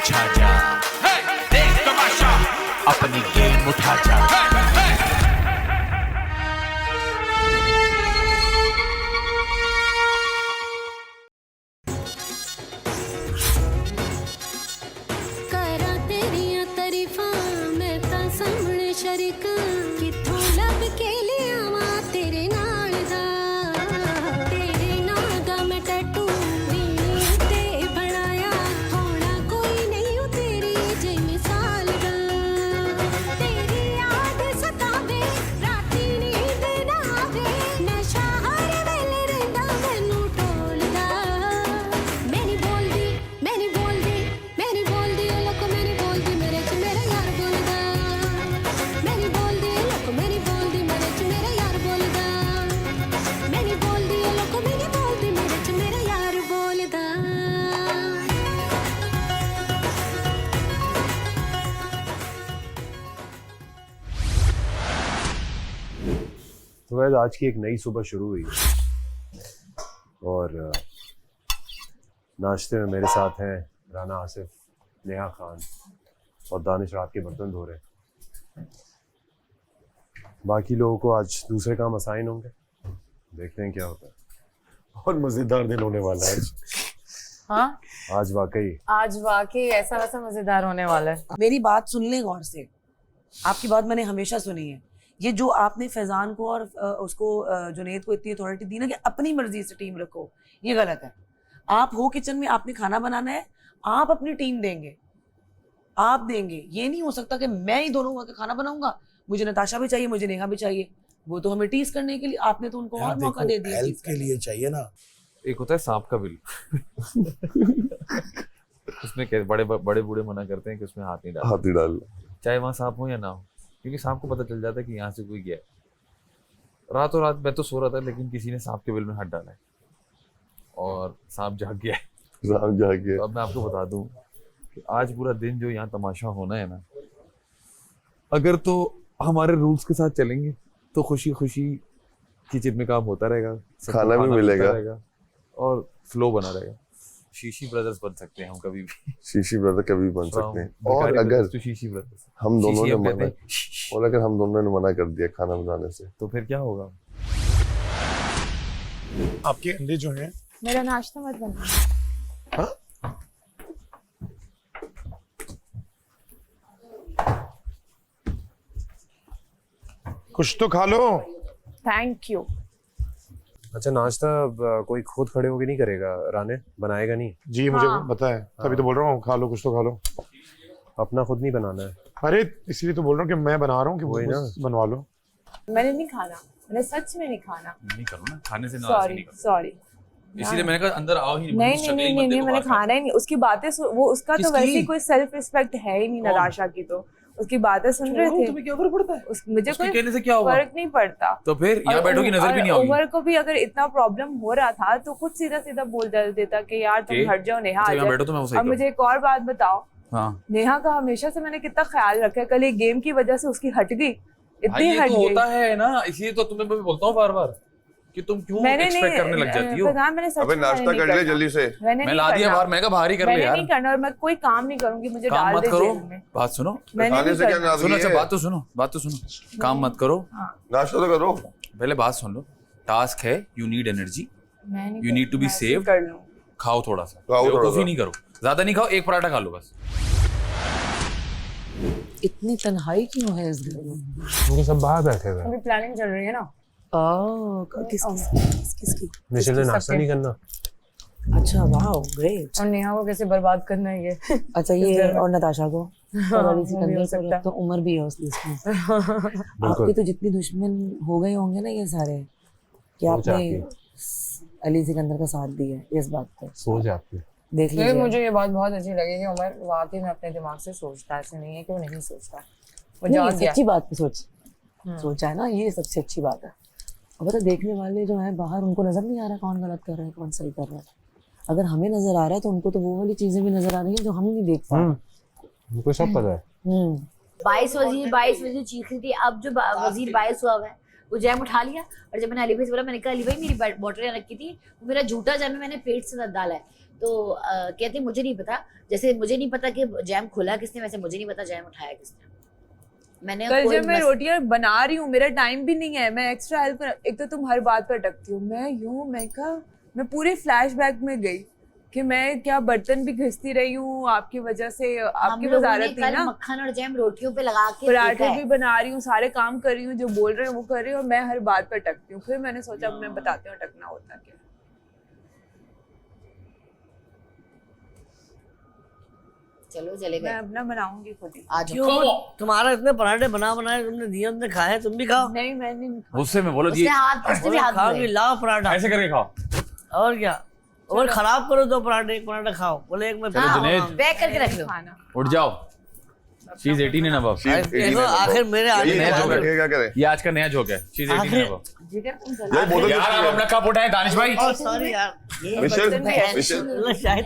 छा जा, देख तमाशा, अपनी गेम उठा जा। करा तेरिया तारीफा मैं तां सामने शरीक किथों लब के लिया वा तेरे नाल दा तेरे नाल दा मैं टैटू वीणी ते बनाया होना कोई नहीं ओ तेरी जे मिसाल दा तेरी याद सतावे राती नींद ना आवे नशा हर वेले रहिंदा मैनू टोलदा मैं नहीं बोलदी मैं नहीं बोलदी मैं नहीं बोलदी ओ लोको मैं नहीं बोलदी मेरे च मेरा यार बोलदा मैं नहीं बोलदी ओ लोको मैं नहीं बोलदी मेरे च मेरा यार बोलदा मैं नहीं बोलदी ओ लोको मैं नहीं बोलदी मेरे च मेरा यार बोलदा। तो वैसे आज की एक नई सुबह शुरू हुई और नाश्ते में मेरे साथ हैं राना आसिफ, नेहा खान और दानिश रात के बर्तन धो रहे। बाकी लोगों को आज दूसरे काम असाइन होंगे, देखते हैं क्या होता है। और मजेदार दिन होने वाला है हाँ आज वाकई ऐसा वैसा मजेदार होने वाला है। मेरी बात सुन लें गौर से, आपकी बात मैंने हमेशा सुनी है। ये जो आपने फैजान को और उसको जुनैद को इतनी अथॉरिटी दी ना कि अपनी मर्जी से टीम रखो, ये गलत है। आप हो किचन में, आपने खाना बनाना है, आप अपनी टीम देंगे, आप देंगे। ये नहीं हो सकता कि मैं ही दोनों का खाना बनाऊंगा, मुझे नताशा भी चाहिए, मुझे नेहा भी चाहिए। वो तो हमें टीज करने के लिए, आपने तो उनको और मौका दे दिया। हेल्प के लिए चाहिए ना। एक होता है सांप का बिल उसमें बड़े बड़े बूढ़े मना करते हैं कि उसमें हाथ नहीं डाल, चाहे वहाँ सांप हो या ना हो, क्योंकि सांप को पता चल जाता है कि यहाँ से कोई गया है। रातों रात मैं तो सो रहा था, लेकिन किसी ने सांप के बिल में हाथ डाला है और सांप जाग गया है। तो अब मैं आपको बता दूं कि आज पूरा दिन जो यहाँ तमाशा होना है ना, अगर तो हमारे रूल्स के साथ चलेंगे तो खुशी खुशी किचन में काम होता रहेगा, खाना भी मिलेगा और फ्लो बना रहेगा। शीशी ब्रदर्स बन सकते हैं हम कभी भी। शीशी ब्रदर कभी भी बन सकते हैं। और अगर तो शीशी ब्रदर्स हम दोनों ने मना, और अगर हम दोनों ने मना कर दिया खाना बनाने से, तो फिर क्या होगा? आपके अंडे जो हैं, मेरा नाश्ता मत बना। हाँ? कुछ तो खा लो। Thank you. अच्छा नाश्ता कोई खुद खड़े होके नहीं करेगा, राने बनाएगा नहीं? जी मुझे पता है, तभी तो बोल रहा हूँ खा लो, कुछ तो खा लो। अपना खुद नहीं बनाना है? अरे इसलिए तो बोल रहा हूँ कि मैं बना रहा हूँ कि वही ना, बनवा लो। मैंने नहीं खाना, मैंने सच में नहीं खाना। नहीं करो ना, खाने से नाराज नहीं करो। सॉरी इसीलिए मैंने कहा अंदर आओ ही नहीं मैंने खाना ही नहीं। उसकी बातें वो उसका तो वैसे ही कोई सेल्फ रिस्पेक्ट है ही नहीं नताशा की, तो उसकी बातें सुन रहे थे। तुम्हें क्या फर्क पड़ता है? मुझे कोई कहने से क्या होगा? फर्क नहीं पड़ता। तो फिर यहाँ बैठोगी नजर भी नहीं आओगी। उमर को भी अगर इतना प्रॉब्लम हो रहा था तो खुद सीधा सीधा बोल देता कि यार तुम हट जाओ, नेहा आ जाए। अब मुझे एक और बात बताओ, नेहा का हमेशा से मैंने कितना ख्याल रखा है, कल एक गेम की वजह से उसकी हट गई, इतनी हट गई। होता है ना, इसलिए तो तुम्हें मैं बोलता हूँ बार बार कि तुम क्यों एक्सपेक्ट करने लग जाती हो। अबे नाश्ता कर ले जल्दी से। मैं ला दिया बाहर, मैं कहा बाहर ही कर ले यार। नहीं करना, और मैं कोई काम नहीं करूंगी, मुझे काम मत करो। बात सुनो, सुनो, अच्छा बात तो सुनो। काम मत करो, नाश्ता तो करो। पहले बात सुन लो। टास्क है, you need energy, you need to be saved. खाओ थोड़ा सा, कॉफी नहीं करो, ज्यादा नहीं खाओ, एक पराठा खा लो बस। इतनी तन्हाई क्यों है इस घर में? वो सब बाहर बैठे हुए। अभी प्लानिंग चल रही है ना। किसकी? निशल ने नाश्ता नहीं करना? अच्छा वाओ ग्रेट। और नेहा को कैसे बर्बाद करना है ये? अच्छा ये और नताशा को हाँ, तो उमर भी है उस लिस्ट में। आपके तो जितनी दुश्मन हो गए होंगे ना ये सारे, कि आपने अली सिकंदर का साथ दिया है, इस बात पे सोच आपकी देख लीजिए। मुझे ये बात बहुत अच्छी लगी कि उमर वाकई में अपने दिमाग से सोचता है, ऐसे नहीं है कि वो नहीं सोचता। वो सच्ची बात पे सोचा है ना, ये सबसे अच्छी बात है। अब पता देखने वाले जो है बाहर, उनको नजर नहीं आ रहा कौन गलत कर रहा है कौन सही कर रहा है। अगर हमें नजर आ रहा है तो उनको तो वो वाली चीजें भी नजर आ रही है जो हम नहीं देख पा रहे। उनको सब पता है। 22 वजीर चीख रही थी, अब जो वजीर 22 हुआ है वो जैम उठा लिया और जब मैंने अली भाई से बोला, मैंने कहा अली भाई मेरी बॉटल यहाँ रखी थी, वो मेरा झूठा जैम है, मैंने पेट से डाला है। तो कहते मुझे नहीं पता, जैसे मुझे नहीं पता कि जैम खोला किसने, वैसे मुझे नहीं पता जैम उठाया किसने। मैंने कल जब मैं रोटियां बना रही हूँ, मेरा टाइम भी नहीं है, मैं एक्स्ट्रा हेल्प कर, एक तो तुम हर बात पर अटकती हो, मैं पूरे फ्लैशबैक में गई कि मैं क्या बर्तन भी घिसती रही हूँ आपकी वजह से, आपकी वजारत थी ना। मक्खन और जैम रोटियों पे लगा के पराठे भी बना रही हूँ, सारे काम कर रही हूँ, जो बोल रहे हैं वो कर रही हूँ, और मैं हर बात पर अटकती हूँ। फिर मैंने सोचा मैं बताती हूँ अटकना होता क्या। चलो चलेगा, मैं अपना बनाऊंगी खुद ही। आज तुम्हारा इतने पराठे बनाए तुमने दिए, तुमने खाए, तुम भी खाओ। नहीं मैंने नहीं खाया। उससे मैं बोला उसने हाथ भी हाथ खाओ, लाओ पराठा, ऐसे करके खाओ। और क्या, और खराब करो दो पराठे, एक पराठा खाओ, बोले एक में पैक करके रख लो। खाना उठ जाओ, शी इज 18 एंड अबव। देखो आखिर मेरे आने नया के जोक बाद है, क्या करें? ये आज का नया जोक है, शी इज 18 एंड अबव। यार बोतल यार आप अपना कप उठाएं दानिश भाई। सॉरी यार, मिशेल शायद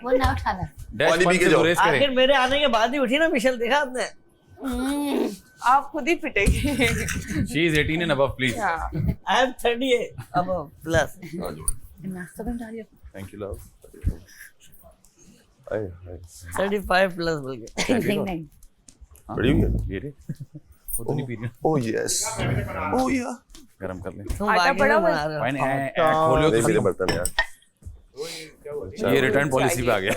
वो ना उठाना। पानी पी के जाओ। आखिर मेरे आने के बाद ही उठी ना मिशेल, देखा आपने? आप खुद ही पिटेगी। She is 18 and above please. I am 38 अब प्लस। नाश्ता बन रहा है। Thank you love. 35 प्लस बोल के। नहीं बड़ी हुई है ये रे वो तो नहीं पी रही। ओह यस ओह या गरम कर ले। तुम आटा बाकी पड़ा ना हुआ बना रहे हो। फाइन खोलो नहीं तो मेरे बर्तन यार। ये रिटर्न पॉलिसी पे आ गया।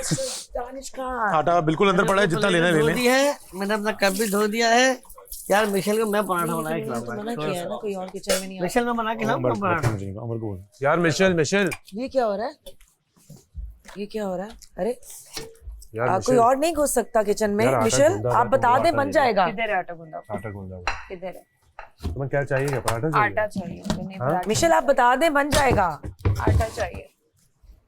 आटा बिल्कुल अंदर पड़ा है, जितना लेना है ले धो लें। दिया है मैंने, अपना कप भी धो दिया है। यार मिशेल को मैं पराठा बना के खिलाऊंगा। किया है ना, कोई और किचन में नहीं आ। मिशेल में बना के खिलाऊंगा पराठा। अमर को बोल यार, मिशेल ये क्या हो रहा है? ये क्या हो रहा है? अरे यार कोई और नहीं घुस सकता किचन में। यार, आटा मिशेल गूंदा आप है, बता तुमको दे, आटा बन नहीं जाएगा। किधर है आटा गूंदा? आटा गूंदा हुआ। किधर है तुम्हें क्या चाहिए? क्या पराठा चाहिए? आटा चाहिए मुझे, नहीं हाँ? पराठा। मिशेल आप बता दे, बन जाएगा। आटा चाहिए।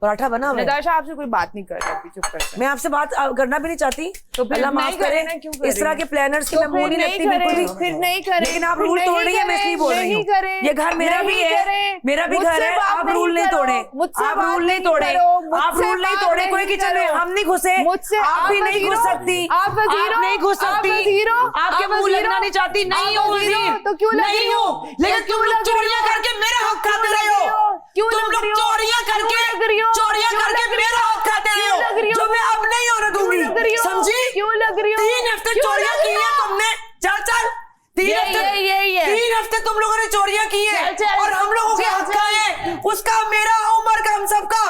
पराठा बना हुआ है। नताशा आपसे कोई बात नहीं कर रही, चुप कर। मैं आपसे बात करना भी नहीं चाहती, तो फिर अल्लाह माफ नहीं करे करे। ना, क्यों कर इस तरह रही के प्लानर्स की तो मैं मुंह नहीं लगती बिल्कुल भी। फिर नहीं करे, लेकिन आप रूल तोड़ रही है, मैं इसलिए बोल रही हूँ। ये घर मेरा भी है, मेरा भी घर है, आप रूल नहीं तोड़े, आप रूल नहीं तोड़े, आप रूल नहीं तोड़े। कोई किचन में हम नहीं घुसे, आप भी नहीं घुस सकती, आप नहीं घुस सकती। आपके मुंह लगना नहीं चाहती, नहीं हो वजीर तो क्यों लग नहीं रही हो, हो? लेकिन तुम लोग चोरियां करके मेरा हक खाते रहे हो। क्यों तुम लग लोग रही हो? चोरियां करके मेरा हक खाते रहे हो, जो मैं अब नहीं होने दूंगी। समझी? क्यों लग रही हो? 3 हफ्ते चोरियां की है तुमने। चल 3 हफ्ते तुम लोगों ने चोरियां की है, और हम लोगों के हक खाए, उसका मेरा उम्र का हम सबका।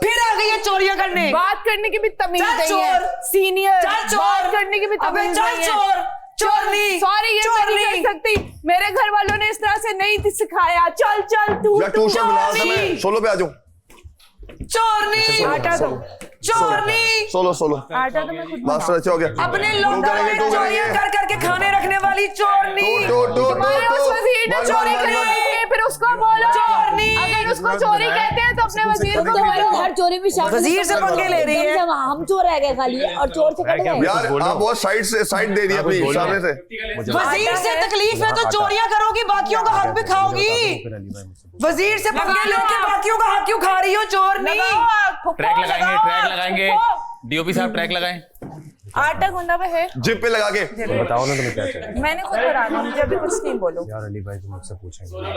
फिर आ गई है चोरियां करने। बात करने की भी तमीज चल नहीं है। चोर, सीनियर चल चोर, बात करने की भी अबे तमीज चल नहीं है। चोर, चोरनी, सॉरी, ये मैं नहीं कर सकती, मेरे घर वालों ने इस तरह से नहीं सिखाया। चल तू यार ट्यूशन मिला था, मैं सोलो पे आ जाऊं। चोरनी, आटा दो, चोरनी, सोलो आटा तो मैं खुद मास्टर अच्छा हो गया। अपने लोगों में चोरियां कर करके खाने रखने वाली चोरनी। तुम्हारे उस वजीर ने चोरी करी है, फिर उसको बोलो चोरनी। अगर उसको चोरी कहते हैं तो अपने वजीर को बोलो। हर चोरी में शामिल वजीर से पंगे ले रही है। हम चोर रह गए खाली, और चोर से कट गए। यार आप बहुत साइड दे दी अपनी सामने से। वजीर से तकलीफ है तो चोरियां करोगी, बाकियों का हक भी खाओगी। वजीर से पंगे लेके बाकियों का हक क्यों खा रही हो चोरनी? ट्रैक लगाएंगे डीओपी साहब, ट्रैक लगाएं। आटा गूंदा पे है, जिप पे लगा के। बताओ ना तुम्हें क्या चाहिए। मैंने खुद बनाना, मुझे अभी कुछ नहीं बोलो। यार अली भाई तुम मुझसे पूछेंगे।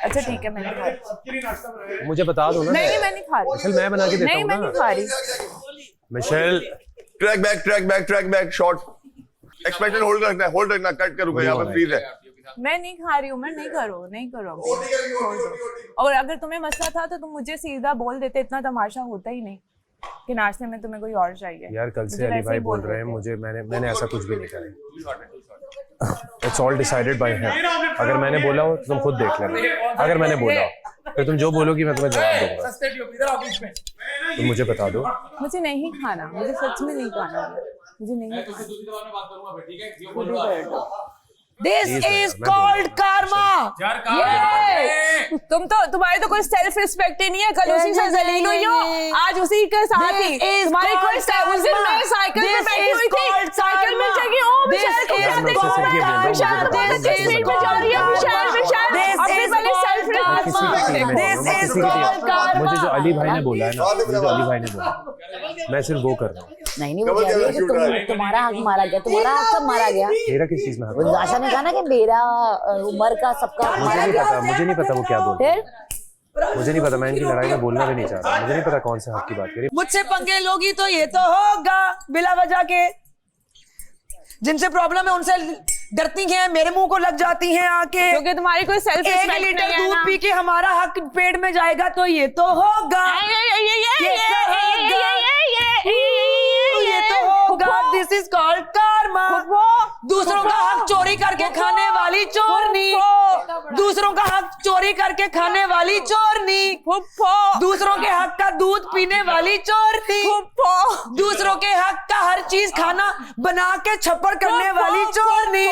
अच्छा ठीक है, मैंने खा रही। मुझे बता दो ना। नहीं मैं नहीं खा रही। मिशेल मैं बना के देता नहीं हूँ मैं नहीं खा रही। Michelle track back shot expected hold रखना कट करूंगा, यहाँ पे फ्रीज है। मैं नहीं खा रही हूँ, मैं नहीं करो छोड़ दो। और अगर तुम्हें मसला था तो तुम मुझे सीधा बोल देते, इतना तमाशा होता ही नहीं कि नाश्ते में तुम्हें कोई और चाहिए। यार कल से अली भाई बोल रहे हैं मुझे, मैंने ऐसा कुछ भी नहीं करा। It's all decided by him. अगर मैंने बोला हो तो तुम खुद देख लेना, अगर मैंने बोला हो फिर तुम जो बोलोगी मैं तुम्हें जवाब दूंगा। तुम मुझे बता दो। मुझे नहीं खाना, मुझे सच में नहीं खाना, मुझे नहीं खाना। This is called karma. तुम तो, तुम्हारी तो कोई सेल्फ रिस्पेक्ट ही नहीं है। कल उसी से जलील हुई हो, आज उसी के साथ ही तुम्हारी कोई उस दिन मैं साइकिल पे बैठी हुई थी, साइकिल में चढ़ी। ओ विशाल को क्या देख रहा है? विशाल को स्पीड में जा रही है। विशाल अपने पहले सेल्फ रिस्पेक्ट। मुझे जो अली भाई ने बोला है ना, मुझे जो अली भाई ने बोला मैं सिर्फ वो कर रहा हूँ। नहीं वो कह रही है कि तुम्हारा हक मारा गया। तुम्हारा हक कब मारा गया? मेरा किस चीज में हक? आशा ने कहा ना कि मेरा उमर का सबका हक मारा गया। मुझे नहीं पता वो क्या बोल रही है। फिर मुझे नहीं पता, मैं इनकी लड़ाई में बोलना भी नहीं चाहता। मुझे नहीं पता कौन से हक की बात करी। मुझसे पंगे लोगी तो ये तो होगा बिला वजह के। जिनसे प्रॉब्लम है उनसे डरती हैं, मेरे मुंह को लग जाती हैं आके। क्योंकि तुम्हारी कोई सेल्फ एक रिस्पेक्ट लीटर नहीं है दूध ना। पी के हमारा हक पेट में जाएगा तो ये तो होगा, ये तो होगा। This is called Karma. दूसरों का हक चोरी करके खाने वाली चोरनी, दूसरों का हक चोरी करके खाने वाली चोरनी, दूसरों के हक का दूध पीने वाली चोरनी, दूसरों के हक का हर चीज खाना बना के छप्पर करने वाली चोरनी,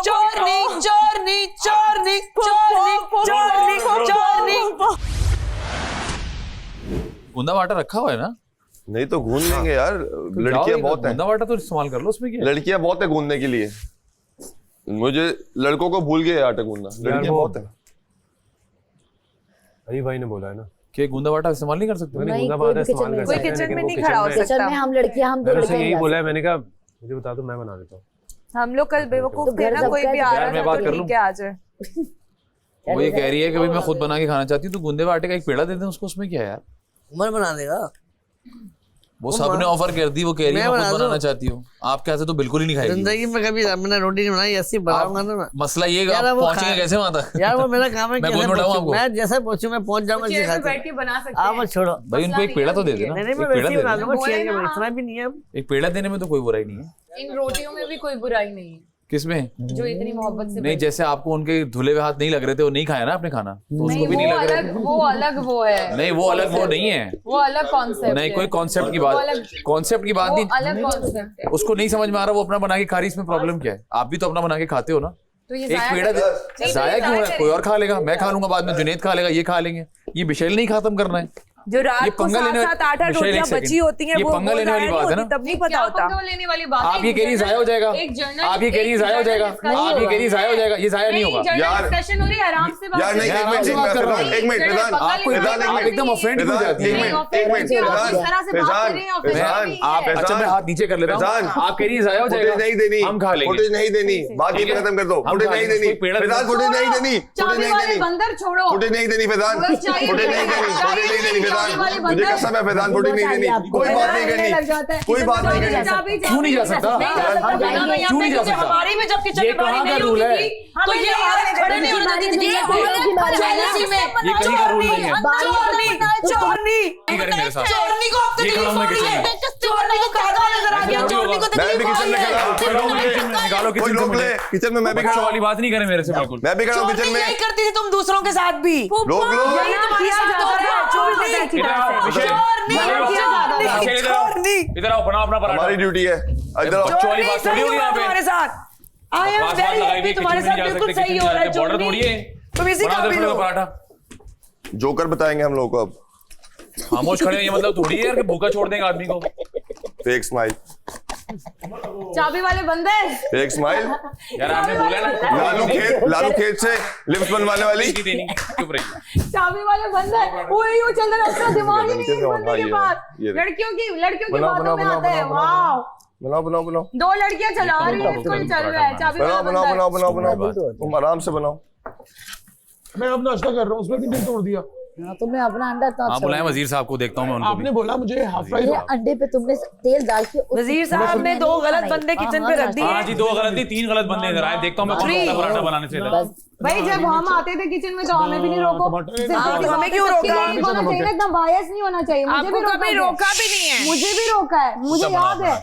चोरनी चोरनी चोरनी चोरनी चोरनी चोरनी। गूंदा वाटा रखा हुआ है ना? नहीं तो गूंद लेंगे यार, लड़कियां बहुत हैं। गूंदा वाटा तो इस्तेमाल कर लो, उसमें क्या है? लड़कियां बहुत है गूंदने के लिए। मुझे लड़कों को भूल गए आटा गूंदना, लड़कियां बहुत है। अली भाई ने बोला है ना कि गूंदा वाटा इस्तेमाल नहीं कर सकते? मैंने गूंदा वाटा इस्तेमाल कर कोई सकते हैं, किचन लेकिन में वो नहीं खड़ा हो किचन में किचन में हम लड़कियां हम दो मैंने उससे लड़कियां यही जा बोला है। मैंने कहा मुझे बता दो, मैं बना देता हूँ। हम लोग कल बेवकूफ थे ना, कोई भी आ यार, रहा मैं था बात तो कर ठीक लूं? है आ जाए। वो ये कह रही है कि भाई मैं खुद बना के खाना चाहती हूँ, तो गूंदे वाटे का एक पेड़ा दे दें उसको, उसमें क्या है यार? उमर बना देगा। वो सबने ऑफर कर दी, वो कह रही है मैं खुद बनाना चाहती हूँ। आपके हाथ से तो बिल्कुल ही नहीं खाएगी। जिंदगी में कभी मैंने रोटी नहीं बनाई, ऐसी बनाऊंगा ना मैं। मसला ये यार, आप वो पहुंचेंगे कैसे वहां तक? यार वो मेरा काम है। मैं कैसे बोल रहा हूँ पहुंचूं? आपको। मैं जैसे पहुंचू मैं पहुंच जाऊंगा। चेयर पे बैठ के बना सकते आप हैं। मत छोड़ो भाई उनको एक पेड़ा तो दे देना। नहीं नहीं, मैं एक पेड़ा वैसे ही दे बना देना। लूंगा। बोले चेयर के ना। इतना भी नहीं है। एक पेड़ा देने में तो कोई बुराई नहीं है। इन रोटियों में भी कोई बुराई नहीं है किसमें? जो इतनी मोहब्बत से नहीं, जैसे आपको उनके धुले हुए हाथ नहीं लग रहे थे, वो नहीं खाया ना आपने खाना, तो उसको भी नहीं वो लग रहे अलग वो अलग वो है नहीं, वो अलग वो नहीं है। वो अलग कॉन्सेप्ट नहीं, कोई कॉन्सेप्ट की वो बात, अलग- कॉन्सेप्ट की बात वो नहीं। अलग कॉन्सेप्ट है। उसको नहीं समझ में आ रहा, वो अपना बना के खा रही, इसमें प्रॉब्लम क्या है? आप भी तो अपना बना के खाते हो ना। तो ये एक जाया पेड़ा नहीं, जाया क्यों है? करे। कोई और खा लेगा, मैं खा लूंगा, बाद में जुनेद खा लेगा, ये खा लेंगे। ये बिशेल नहीं खत्म करना है। जो ये रात को पंगा लेने 7-8 मिशेल, रोटियां एक सेकंड। बची होती हैं ये वो पंगा लेने वाली जाया बात है नहीं ना। होती, तब नहीं पता होता। लेने वाली बात आप ये कह रही जाया हो जाएगा, आप ये कह रही जाया हो जाएगा, आप ये कह रही जाया हो जाएगा, ये जाया नहीं होगा यार डिस्कशन हो रही है, आराम से बात यार नहीं, मैं एक मिनट, आपसे बात कर रहा हूँ। एक मिनट फैजान, आपको आप एकदम ऑफेंड क्यों जाती है? एक मिनट अच्छा मैं हाथ नीचे कर लेता हूँ। आप कह रही है जाया हो जाएगा, नहीं देनी, हम खा लेंगे। फुटेज नहीं देनी, बात ये खत्म कर दो। हम फुटेज खा नहीं लेंगे, देनी कोई पेड़ा फैजान, फुटेज नहीं देनी, फुटेज नहीं देनी, बंदर छोड़ो फुटेज नहीं देनी फैजान, फुटेज नहीं देनी, फुटेज नहीं देनी फैजान, मुझे कसम है फैजान, फुटेज नहीं देनी। कोई बात नहीं करनी, कोई बात नहीं करनी। क्यों नहीं जा सकता? क्यों नहीं जा सकता? हमारी में जब किचन ये में बारी कहाँ का नहीं रूल होती है? थी, तो ये औरत खड़े नहीं होने देती थी। ये कहीं का रूल नहीं है। चोरनी नहीं करे मेरे साथ। चोरनी को अब ये तकलीफ खड़ा हूं मैं हो रही है। किचन चोरनी को काका नजर आ गया, चोरनी को मैं भी तकलीफ हो किचन में रही खड़ा हूँ, कोई रोक ले, निकालो कोई किचन से रोक मुझे। ले, किचन में मैं भी खड़ा बच्चों हूँ, वाली बात नहीं करे मेरे से बिल्कुल। मैं भी खड़ा हूँ किचन चोरनी में। यही करती थी तुम दूसरों के साथ भी। रोक लो, यही तुम्हारे साथ हो रहा है, चोरनी इधर आओ, बनाओ अपना पराठा। हमारी ड्यूटी है। इधर आओ। बच्चों वाली चोरनी बात थोड़ी सही होगी हो रहा यहाँ है पे। तुम्हारे साथ। आई एम बात वेरी लगाई हैप्पी, हुई, तुम्हारे किचन में साथ नहीं जा बिल्कुल सकते, सही किचन हो में रहा है। जाके बॉर्डर चोरनी तोड़िए, तुम इसी बना का दो भी फिर लो। पराठा। जोकर बताएंगे हम लोगों को अब। खामोश खड़े हैं, ये मतलब थोड़ी है यार कि भूखा छोड़ देंगे आदमी को। फेक स्माइल, चाबी वाले बंदर फेक स्माइल। यार आपने बोला ना लालू खेत से लिप्स बनवाने वाली। की देनी, चुप रहिए। चाबी वाले बंदर वो ही चल रहा है, उसका दिमाग ही नहीं इस बंदे के पास। ये लड़कियों की बनाओ, बातों में बनाओ, आता है। बनाओ, वाह, बनाओ बनाओ बनाओ दो लड़कियां चला रही है, इसको ही चल रहा है चाबी बनाओ वाला बनाओ बंदर। बनाओ बनाओ बनाओ, तुम आराम से बनाओ। मैं अब नाश्ता कर रहा हूँ, उसमें भी दिल तोड़ दिया। तुमने अपना अंडा तो हाँ बुलाए वजीर साहब को, देखता हूँ मैं उनको भी। आपने बोला मुझे हाफ फ्राई ये अंडे पे तुमने तेल डाल के वजीर साहब ने दो गलत बंदे किचन पे रख दिए। हाँ जी, 2 गलत नहीं, 3 गलत बंदे इधर आए, देखता हूँ मैं कौन सा पराठा बनाने से लगा। भाई जब हम आते थे किचन में तो हमें भी नहीं रोको। हमें क्यों रोका? इतना बायस नहीं होना चाहिए। मुझे भी कभी रोका भी नहीं है। मुझे भी रोका है, मुझे याद है,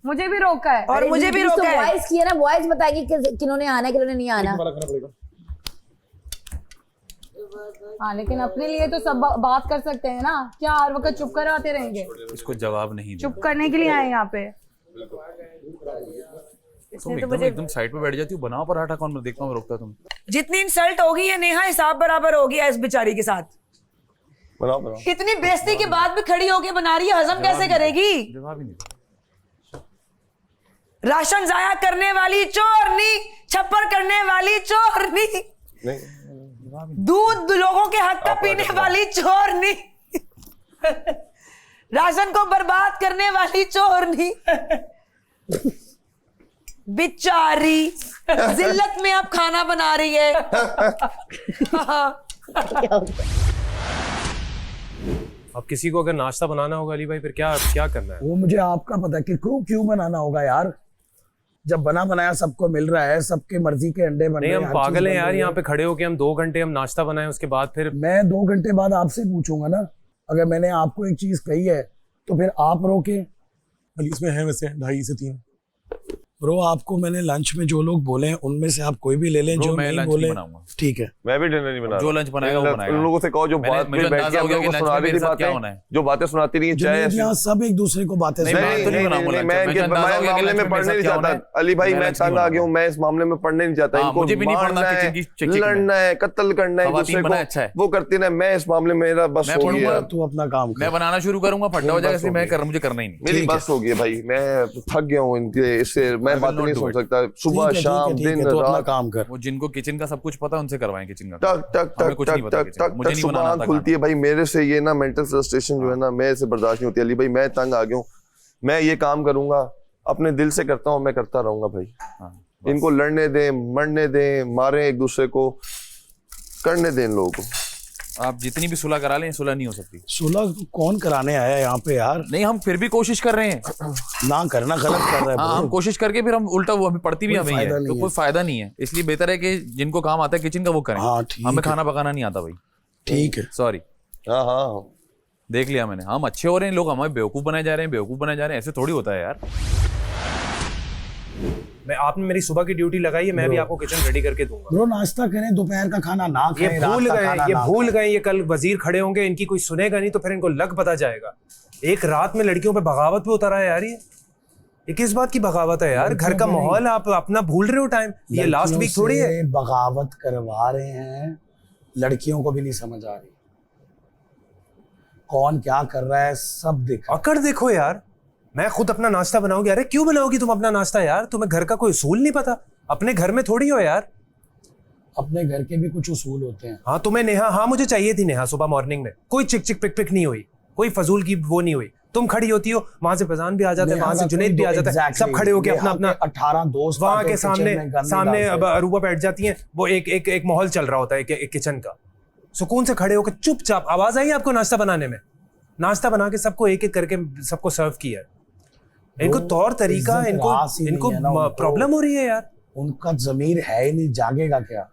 मुझे भी रोका है। और मुझे भी रोका है। वॉइस किया ना, वॉइस बताएगी किन्होंने आना है किन्होंने नहीं आना। हाँ लेकिन अपने लिए तो सब बात कर सकते हैं ना, क्या हर वक्त चुप कर आते रहेंगे? इसको जवाब नहीं दे। चुप करने के लिए आए यहाँ पे। तुम एकदम साइड पे बैठ जाती हो, बनाओ पराठा, कौन देखता हूँ रोकता तुम। जितनी इंसल्ट होगी है नेहा, हिसाब बराबर हो गया इस बेचारी के साथ। बनाओ बनाओ। इतनी बेइज्जती के बाद भी खड़ी होके बना रही है, हजम कैसे करेगी? जवाब ही नहीं। राशन जाया करने वाली चोरनी, छप्पर करने वाली चोरनी, दूध लोगों के हक का पीने वाली चोरनी, राशन को बर्बाद करने वाली चोरनी बेचारी जिल्लत में अब खाना बना रही है। अब किसी को अगर नाश्ता बनाना होगा अली भाई, फिर क्या क्या करना है? वो मुझे आपका पता है कि क्यों बनाना होगा यार, जब बना बनाया सबको मिल रहा है, सबके मर्जी के अंडे बन रहे हैं। नहीं, हम पागल हैं यार, यहाँ पे खड़े होके हम 2 घंटे हम नाश्ता बनाए, उसके बाद फिर मैं 2 घंटे बाद आपसे पूछूंगा ना, अगर मैंने आपको एक चीज कही है तो फिर आप रोके। अली इसमें है वैसे 2.5 से 3 ब्रो, आपको मैंने लंच में जो लोग बोले हैं उनमें से आप कोई भी ले लें, जो नहीं बोले ठीक है। मैं भी डिनर नहीं बना, जो लंच बनाएगा वो बनाएगा। उन लोगों से कहो जो बात पे बैठ के हम लोगों को सुना रही थी बातें, जो बातें सुनाती रही चाहे यहाँ सब एक दूसरे को बातें मैं मामले में पढ़ने नहीं चाहता अली भाई, मैं तंग आ गया हूँ, मैं इस मामले में पढ़ने नहीं चाहता। इनको मारना है, लड़ना है, कत्ल करना है दूसरे को, वो करती ना। मैं इस मामले में मेरा बस हो गया। तू अपना काम कर, मैं बनाना शुरू करूंगा, फटा हो जाएगा, मुझे करना ही नहीं। मेरी बस हो गई भाई, मैं थक गया हूँ इनके, इससे मैं बात नहीं सुन सकता। सुबह शाम दिन रात काम कर। वो जिनको किचन का सब कुछ पता है उनसे करवाएं किचन का। टक टक टक टक टक टक सुबह आँख खुलती है भाई मेरे से। ये ना मेंटल फ्रस्ट्रेशन जो है ना, मेरे से बर्दाश्त नहीं होती अली भाई। मैं तंग आ गया हूँ, मैं ये काम करूंगा, अपने दिल से करता हूँ, मैं करता रहूंगा भाई। इनको लड़ने दें, मरने दें, मारे एक दूसरे को, करने दें इन लोगों को। आप जितनी भी सुलह करा लें, सुलह नहीं हो सकती। सुलह कौन कराने आया यहाँ पे यार? नहीं, हम फिर भी कोशिश कर रहे हैं ना करना, गलत कर रहे हैं। हाँ, हम कोशिश करके फिर हम उल्टा, वो हमें पड़ती भी हमें है, तो कोई फायदा नहीं है। इसलिए बेहतर है कि जिनको काम आता है किचन का वो करें। हाँ, हमें खाना पकाना नहीं आता भाई। ठीक है, सॉरी। हाँ हाँ, देख लिया मैंने। हम अच्छे हो रहे हैं, लोग हमें बेवकूफ बनाए जा रहे हैं, बेवकूफ बनाए जा रहे हैं। ऐसे थोड़ी होता है यार। मैं, आपने मेरी सुबह की ड्यूटी लगाई है, मैं भी आपको किचन रेडी करके दूंगा। ब्रो नाश्ता करें, दोपहर का खाना ना खाएं, ये भूल गए, ये कल वजीर खड़े होंगे, इनकी कोई सुनेगा नहीं तो फिर इनको लग पता जाएगा। एक रात में लड़कियों पे बगावत पे उतरा है यार। ये किस बात की बगावत है यार? घर का माहौल आप अपना भूल रहे हो। टाइम ये लास्ट वीक थोड़ी है। बगावत करवा रहे हैं, लड़कियों को भी नहीं समझ आ रही कौन क्या कर रहा है, सब देखो। अकड़ देखो यार, मैं खुद अपना नाश्ता बनाऊंगी। अरे क्यों बनाओगी तुम अपना नाश्ता यार? तुम्हें घर का कोई उसूल नहीं पता? अपने घर में थोड़ी हो यार। अपने घर के भी कुछ उसूल होते हैं। हाँ तुम्हें नेहा, हाँ मुझे चाहिए थी नेहा सुबह मॉर्निंग में। कोई चिक चिक पिक पिक नहीं हुई, कोई फजूल की वो नहीं हुई। तुम खड़ी होती हो, वहां से फैजान भी आ जाता है, वहां से जुनैद भी आ जाता है, सब खड़े होके अपना अपना 18 दोस्त वहां के सामने अरूबा बैठ जाती हैं। वो एक माहौल चल रहा होता है एक किचन का। सुकून से खड़े होकर चुपचाप। आवाज आई आपको नाश्ता बनाने में? नाश्ता बना के सबको एक एक करके सबको सर्व किया है। इनको तौर तरीका, इनको प्रॉब्लम हो रही है यार। उनका जमीर है ही नहीं, जागेगा क्या?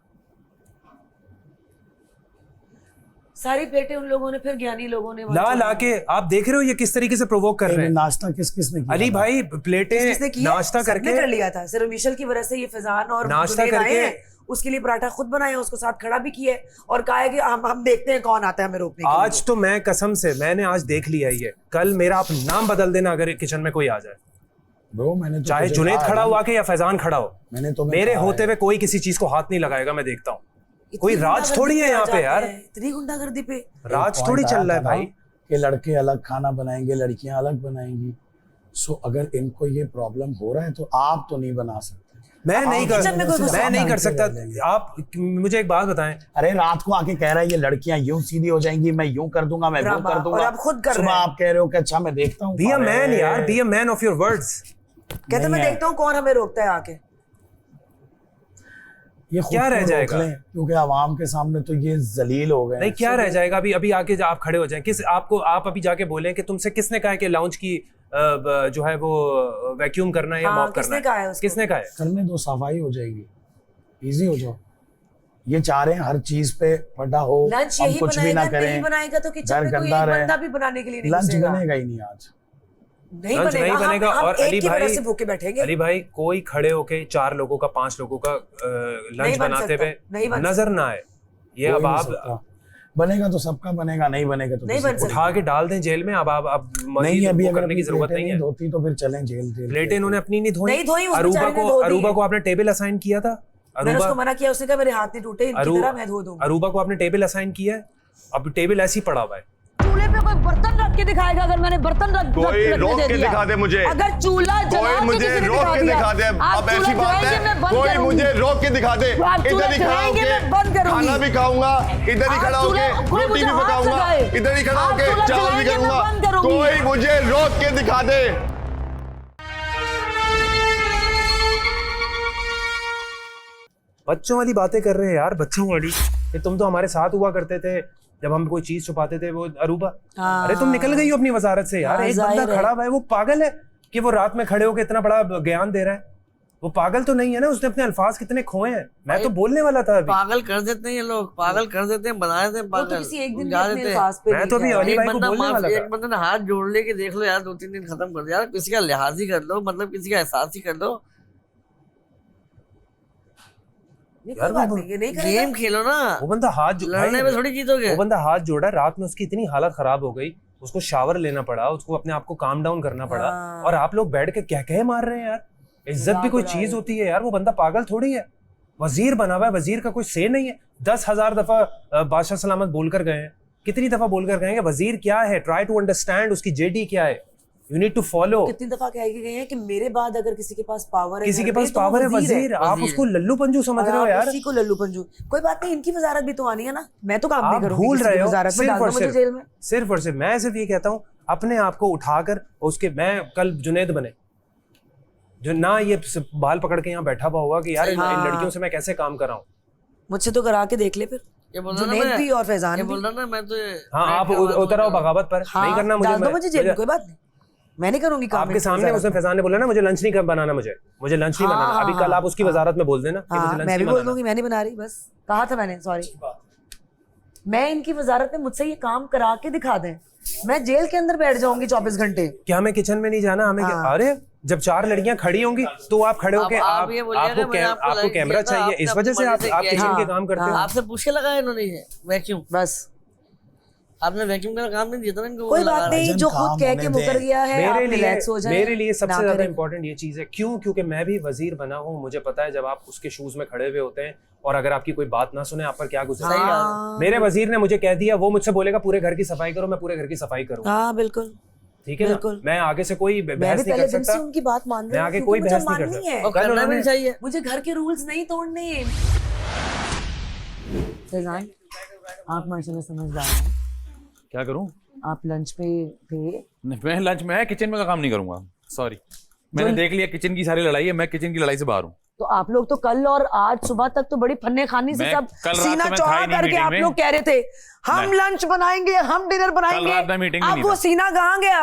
सारी प्लेटें उन लोगों ने, फिर ज्ञानी लोगों ने ला के आप देख रहे हो ये किस तरीके से प्रोवोक कर रहे हैं। नाश्ता किसने किया? अली भाई प्लेटें नाश्ता करके कर लिया था। सिर्फ मिशेल की वजह से ये फैजान और नाश्ता करके उसके लिए पराठा खुद बनाया, उसको साथ खड़ा भी किया और कहा है कि हम देखते हैं कौन आता है हमें रोकने के लिए। आज तो मैं कसम से, मैंने आज देख लिया ये। कल मेरा आप नाम बदल देना अगर किचन में कोई आ जाए। ब्रो मैंने तो चाहे जुनैद खड़ा हुआ के या फैजान खड़ा हो, मैंने तो मेरे होते हुए कोई किसी चीज को हाथ नहीं लगाएगा। मैं देखता हूँ, कोई राज थोड़ी है यहाँ पे यार। इतनी गुंडागर्दी पे राज थोड़ी चल रहा है भाई। कि लड़के अलग खाना बनाएंगे, लड़कियां अलग बनाएंगी। सो अगर इनको ये प्रॉब्लम हो रहा है तो आप तो नहीं बना सकते। मैं नहीं कर सकता। आप मुझे एक बात बताएं। अरे रात को आके कह रहा है ये लड़कियां यूं सीधी हो जाएंगी, मैं यूं कर दूंगा, मैं वो कर दूंगा। आप खुद कर रहे हैं। आप कह रहे हो कि अच्छा मैं देखता हूँ। बी अ मैन यार, be a man of your words. कहते मैं देखता हूँ कौन हमें रोकता है आके। ये क्या रह जाएगा? क्योंकि आवाम के सामने तो ये जलील हो गए। नहीं क्या रह जाएगा? अभी आके आप खड़े हो जाएं, आप अभी जाके बोलें कि तुमसे किसने कहा है कि लाउंज की जो है वो वैक्यूम करना है या मॉप करना है? किसने कहा है? करने दो, सफाई हो जाएगी, इजी हो जाओ। ये चाह रहे हैं हर चीज पे फटा हो, हम कुछ भी ना करें, बनाएगा तो किचन में कोई एक बंदा भी बनाने के लिए नहीं लंच बनेगा ही नहीं आज। नहीं बनेगा। और अली भाई कोई खड़े होके 4 लोगों का 5 लोगों का लंच बनाते हुए नजर ना आए। ये अब आप बनेगा तो सबका बनेगा, नहीं बनेगा तो नहीं बन सकता। उठा के डाल दें जेल में। अब नहीं, अभी अगर करने की जरूरत नहीं है। धोती तो फिर चलें जेल। प्लेटें इन्होंने अपनी नहीं धोई। अरूबा को आपने टेबल असाइन किया था। मैंने उसको मना किया, उसने कहा मेरे हाथ नहीं टूटे, इनकी तरह मैं धो दूंगा। अरूबा को आपने टेबल असाइन किया है, अब टेबल ऐसे ही पड़ा हुआ है। चूल्हे पे कोई बर्तन रख के दिखाएगा अगर मैंने बर्तन रख कोई रखने रोक दे के दिया। दिखा दे मुझे। अगर चूल्हा जला कोई के मुझे किसी ने रोक के दिखा दे। आप अब ऐसी चूल्हा बात जलाएंगे, मैं है, बंद कोई करूंगी। मुझे रोक के दिखा दे। आप इधर चूल्हा ही खड़ा जलाएंगे, होके मैं बंद करूंगी। खाना भी खाऊंगा, इधर ही आप खड़ा होके चूल्हा- कोई रोटी मुझे भी हाथ पकाऊंगा, लगाए। इधर ही खड़ा आप होके चूल्हा चावल भी जलाएंगे, मैं करूंगा। बंद करूंगी। कोई मुझे रोक के दिखा दे। बच्चों वाली बातें कर रहे हैं यार, बच्चों वाली। ये तुम तो हमारे साथ हुआ करते थे जब हम कोई चीज छुपाते थे। वो अरूबा, अरे तुम निकल गई हो अपनी वजारत से यार। एक बंदा खड़ा हुआ है, वो पागल है कि वो रात में खड़े होकर इतना बड़ा ज्ञान दे रहा है। वो पागल तो नहीं है ना, उसने अपने अल्फाज कितने खोए हैं। मैं तो बोलने वाला था अभी। पागल कर देते हैं ये लोग, पागल कर देते हैं, बना देते हैं पागल। किसी एक दिन गा भी अपने देते हैं। अल्फाज पे मैं तो अभी अली भाई को बोलने वाला था। एक बंदे ने हाथ जोड़ ले के देख लो यार, 2-3 दिन खत्म कर दो यार। किसी का लिहाज ही कर लो, मतलब किसी का एहसास ही कर लो यार। गेम खेलो ना, वो बंदा हाथ लड़ने में थोड़ी जीतोगे। वो बंदा हाथ जोड़ा, रात में उसकी इतनी हालत खराब हो गई, उसको शावर लेना पड़ा, उसको अपने आप को काम डाउन करना पड़ा। और आप लोग बैठ के क्या कहे मार रहे हैं यार। इज्जत भी कोई चीज होती है यार। वो बंदा पागल थोड़ी है, वजीर बना हुआ है, वजीर का कोई से नहीं है। 10,000 दफा बादशाह सलामत बोलकर गए हैं, कितनी दफा बोलकर गए हैं कि वजीर क्या है, ट्राई टू अंडरस्टैंड उसकी जेडी क्या है, यू नीड टू फॉलो। कितनी दफा कह के गए हैं कि मेरे बाद अगर किसी के पास पावर है, किसी के पास पावर है वजीर, आप उसको लल्लू पंजू समझ रहे हो यार। किसी को लल्लू पंजू, कोई बात नहीं, इनकी वजारत भी तो आनी है ना। मैं तो काम आप नहीं करूंगी, भूल रहे हो। सिर्फ और सिर्फ मैं सिर्फ ये कहता हूँ, अपने आप को उठाकर उसके, मैं कल जुनेद बने जो ना ये बाल पकड़ के यहाँ बैठा हुआ होगा कि यार इन लड़कियों से मैं कैसे काम कर रहा हूँ। मुझसे तो करा के देख ले फिर। ये बोल रहा जुनेद भी और फैजान भी। बोल रहा ना, मैं तो हाँ आप उतर आओ बगावत पर। नहीं करना मुझे जेल में, कोई बात नहीं, मैं नहीं करूंगी काम। आपके सामने उसने फैजान ने बोला ना, मुझे लंच नहीं बनाना, मुझे लंच नहीं बनाना। अभी कल आप उसकी वजारत में बोल देना कि मुझे लंच मैं भी नहीं बोल बनाना। दूंगी, मैं नहीं बना रही, बस कहा था मैंने, सॉरी। मैं इनकी वजारत में मुझसे ये काम करा के दिखा दें, मैं जेल के अंदर बैठ जाऊंगी 24 घंटे। क्या हमें किचन में नहीं जाना? हमें अरे जब 4 लड़कियां खड़ी होंगी तो आप खड़े होके आपको कैमरा चाहिए, इस वजह से आप किचन के काम करते हो। आपसे पूछ के लगाया इन्होंने ये वैक्यूम, बस आपने वैक्यूम का काम नहीं दिया था ना इनको। कोई बात नहीं, जो खुद कह के मुकर गया है, मेरे लिए सबसे ज्यादा इंपॉर्टेंट ये चीज है। क्यों? क्योंकि मैं भी वजीर बना हूँ, मुझे पता है जब आप उसके शूज में खड़े हुए होते हैं और अगर आपकी कोई बात ना सुने आप पर क्या गुजरेगा। मेरे वजीर ने मुझे कह दिया, वो मुझसे बोलेगा पूरे घर की सफाई करो, मैं पूरे घर की सफाई करूँ। हाँ बिल्कुल, ठीक है ना? मैं आगे से कोई बहस नहीं कर सकता, उनकी बात मान मैं आगे कोई बहस नहीं कर सकता। करना भी चाहिए, मुझे घर के रूल्स नहीं तोड़ने। फैजान, आप माशाल्लाह समझदार हैं। क्या करूं? आप लंच पे थे? मैं लंच में किचन में का काम नहीं करूंगा, सॉरी। मैंने देख लिया किचन की सारी लड़ाई है, मैं किचन की लड़ाई से बाहर हूँ। तो आप लोग तो कल और आज सुबह तक तो बड़ी फन्ने खानी से सब सीना चौड़ा करके आप लोग कह रहे थे हम लंच बनाएंगे, हम डिनर बनाएंगे। अब वो सीना कहाँ गया?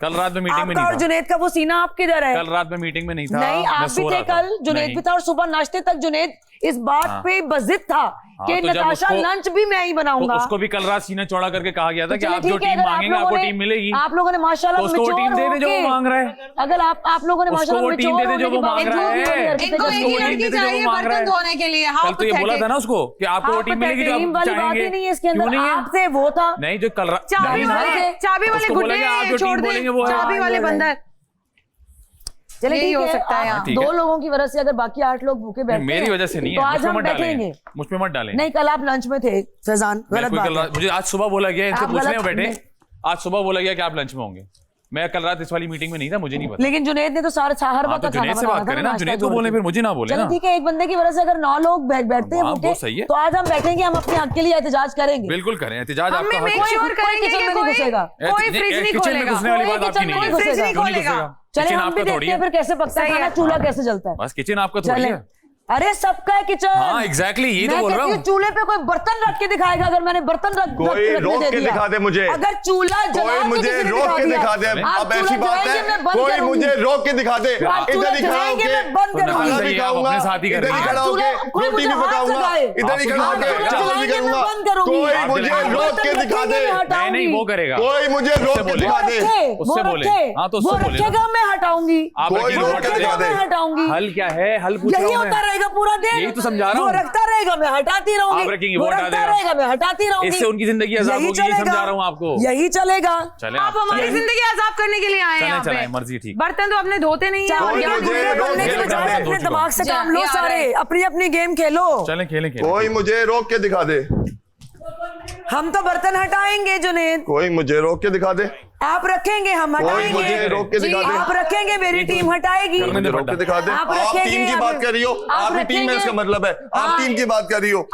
कल रात में मीटिंग में नहीं था। था। जुनेद का वो सीना आप किधर है? कल रात में मीटिंग में नहीं था। नहीं, आप भी थे कल, जुनेद भी था, और सुबह नाश्ते तक जुनेद इस बात पे बजिद था कि तो नताशा लंच भी मैं ही बनाऊंगा। तो उसको भी कल रात सीना चौड़ा करके कहा गया था कि आप जो टीम मांगेंगे आपको टीम मिलेगी। आप लोगों ने माशाल्लाह तो उसको टीम दे दे जो वो मांग रहा है। अगर आप लोगों ने माशाल्लाह वो टीम दे दे जो वो मांग रहा है। इनको एक ही लड़की चाहिए बर्तन धोने के लिए। कल तो ये बोला था ना उसको कि आपको वो टीम मिलेगी जो आप चाहेंगे। नहीं है इसके अंदर, आपसे वो था नहीं जो कल रात चाबी वाले गुड्डे छोड़ दे, चाबी वाले बंदर। चलिए ठीक हो सकता है। 2 लोगों की वजह से अगर बाकी 8 लोग भूखे बैठे, मेरी वजह से नहीं तो है, आज हम बैठेंगे। मुझ पे मत डालें। नहीं, कल आप लंच में थे फैजान, गलत बात है। मुझे आज सुबह बोला गया, इनसे पूछने में बैठे, आज सुबह बोला गया कि आप लंच में होंगे। मैं कल रात इस वाली मीटिंग में नहीं था, मुझे नहीं पता। लेकिन जुनेद ने तो सारे हर वक्त जुनेद से बात करें ना, जुनेद को बोले, फिर मुझे ना बोले ना। ठीक है, एक बंदे की वजह से अगर 9 लोग बैठते हैं भूखे, तो आज हम बैठेंगे, हम अपने हक के लिए एहतजाज करेंगे। बिल्कुल करें एहतजाज, आपका हक कोई किचन में नहीं घुसेगा, कोई फ्रिज नहीं खोलेगा, घुसने वाली बात आपकी नहीं है, फ्रिज नहीं खोलेगा। चलिए हम भी देखते हैं फिर कैसे पकता है खाना, चूल्हा कैसे जलता है। बस किचन आपका थोड़ी है। अरे सबका है किचन। हाँ एग्जैक्टली, यही तो बोल रहा हूँ। चूल्हे पे कोई बर्तन रख के दिखाएगा, अगर मैंने बर्तन रख कोई रोक के दिखा दे मुझे। अगर चूल्हा कोई मुझे रोक के दिखा दे। अब ऐसी बात है, कोई मुझे रोक के दिखा दे। इधर ही खड़ा होके खाना भी खाऊंगा, इधर ही खड़ा होके रोटी भी पकाऊंगा, इधर ही खड़ा होके चावल भी करूंगा। कोई मुझे रोक के दिखा दे। नहीं वो करेगा, कोई मुझे रोक के दिखा दे। उससे बोले, हाँ तो उससे बोले, मैं हटाऊंगी, कोई रोक के दिखा दे। हटाऊंगी। हल क्या है? हल पूछ रहा हूँ, यही होता रहेगा पूरा दिन। यही तो समझा रहा हूँ। वो रखता रहेगा, मैं हटाती रहूंगी। आप रखेंगे, वो रखता रहेगा, मैं हटाती रहूंगी। इससे उनकी जिंदगी आजाद होगी, ये समझा रहा हूँ आपको। यही चलेगा। चले आप हमारी जिंदगी आजाद करने के लिए आए हैं यहाँ पे। मर्जी ठीक। बर्तन तो अपने धोते नहीं है। अपने दिमाग से काम लो, सारे अपनी अपनी गेम खेलो। चलें खेलें। कोई मुझे रोक के दिखा दे। हम तो बर्तन हटाएंगे जुनेद। कोई मुझे रोक के दिखा दे। आप रखेंगे, हम कोई हटाएंगे। मुझे रोक के दिखा दे। आप रखेंगे, मेरी टीम हटाएगी। मुझे रोक के दिखा दे। आप टीम की बात कर रही हो, आपकी टीम में इसका मतलब है आप टीम की बात कर रही हो।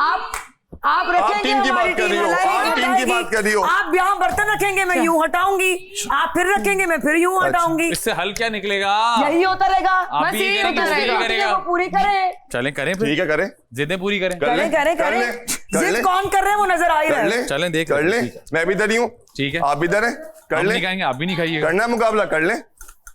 आप रखेंगे, टीम की हमारी बात कर रही हो, हटाएगी, आप टीम की बात कर रही हो। आप यहाँ बर्तन रखेंगे, मैं यूं हटाऊंगी, आप फिर रखेंगे, मैं फिर यूं हटाऊंगी। इससे हल क्या निकलेगा? यही होता रहेगा, आप बस भी यही करेंगे, होता वो भी रहेगा। करेगा। वो पूरी करें, चलें करें फिर। ठीक है करें, जिद्दें पूरी करें। करें करें करें। जिद कौन कर रहे हैं वो नजर आ ही रहा है। चलें देख कर ले। मैं भी इधर ही हूँ, ठीक है, आप भी इधर हैं, कर ले। नहीं खाएंगे, आप भी नहीं खाइएगा। करना है मुकाबला, कर ले।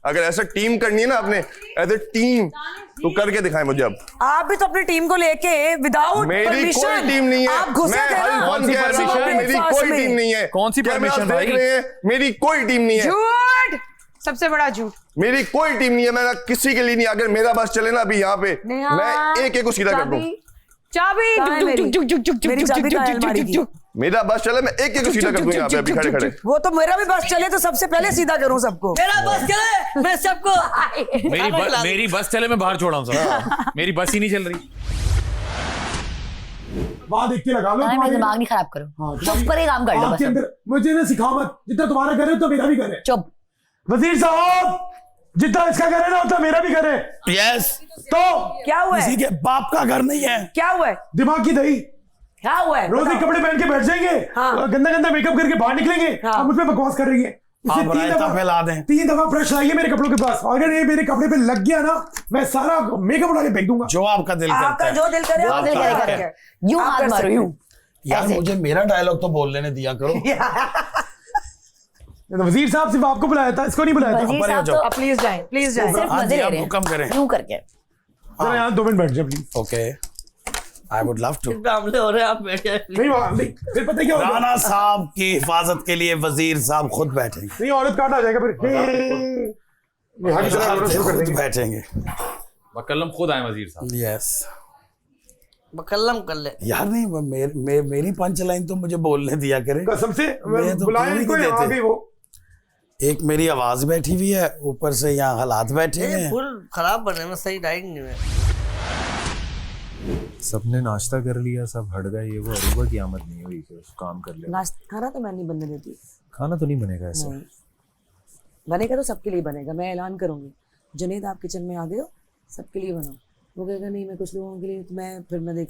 अगर ऐसा टीम करनी है ना आपने, ऐसे टीम तो करके दिखाएं मुझे। अब आप भी तो अपनी टीम को लेके विदाउट मेरी परमिशन कोई टीम नहीं है। आप घुसे मैं थे ना। हल्फन कह रहा हूं, मेरी कोई टीम नहीं है। कौन सी परमिशन भाई? देख रहे हैं, मेरी कोई टीम नहीं है। झूठ, सबसे बड़ा झूठ। मेरी कोई टीम नहीं है, मैं किसी के लिए नहीं। अगर मेरा बस चले ना अभी यहाँ पे, मैं एक एक को सीधा कर दूं। चाबी मेरी चाबी कहाँ है अलमारी की? मेरा बस चले, मैं एक एक को सीधा कर दूं यहाँ पे अभी खड़े खड़े। वो तो मेरा भी बस चले तो सबसे पहले सीधा करूं सबको। मेरा बस चले, मैं सबको मेरी बस चले, मैं बाहर छोड़ा हूँ सब। मेरी बस ही नहीं चल रही। वहां देख के लगा लो। मेरा दिमाग नहीं खराब करो, चुप करके काम कर लो आपके बस। अंदर मुझे ना सिखाओ मत, जितना तुम्हारा करे तो मेरा भी करे। चुप। वजीर साहब, जितना इसका करे ना उतना मेरा भी करे। यस। तो क्या हुआ है? किसी के बाप का घर नहीं है। क्या हुआ है? दिमाग की दही। क्या हुआ है? रोज एक कपड़े पहन के बैठ जाएंगे, हाँ। गंदा गंदा मेकअप करके बाहर निकलेंगे, हाँ। आप मुझ पे बकवास कर रही है। इसे आप रायता फैला दें। 3 दफा ब्रश लाइए मेरे कपड़ों के पास। अगर ये मेरे कपड़े पे लग गया ना, मैं सारा मेकअप उड़ा के फेंक दूंगा। जो आपका दिल करता आपका है। जो दिल करे, जो दिल करे, यूं आप हाथ कर मारो, सकते यूं। यार ऐसे। मुझे मेरा डायलॉग तो बोल लेने दिया करो। वजीर साहब सिर्फ आपको बुलाया था, इसको नहीं बुलाया था। वजीर साहब तो प्लीज जाए, प्लीज जाए। सिर्फ हाँ मजे जी, ले आप रहे हुक्म करें। हैं यूं करके। जरा यहाँ 2 मिनट बैठ जाए please. Okay, I would love to. मामले हो रहे हैं, आप बैठे। नहीं, फिर पता क्या होगा? राणा साहब की हिफाजत के लिए वजीर साहब खुद बैठेंगे। नहीं, औरत काट आ जाएगा फिर। खुद बैठेंगे। वकल्लम खुद आए वजीर साहब। यस। बकल्लम कर ले यार नहीं, मेरी पंच लाइन तो मुझे बोलने दिया करे। कसम से मैं तो बुलाया क्यों नहीं कोई, नहीं आ देते? गई वो। एक मेरी आवाज बैठी हुई है, ऊपर से यहाँ हालात बैठे हैं। फुल खराब बने में सही डाइंग नहीं है। सबने नाश्ता कर लिया, सब हट गए, ये वो अरूबा की आमद नहीं हुई कि काम कर ले। खाना तो मैं नहीं बनने देती। खाना तो नहीं बनेगा ऐसे। नहीं बनेगा तो सबके लिए बनेगा। मैं ऐलान करूंगी, जुनेद आप किचन में आ गए हो, सबके लिए बनाओ। वो कहेगा नहीं मैं कुछ लोगों के लिए, तो मैं फिर मैं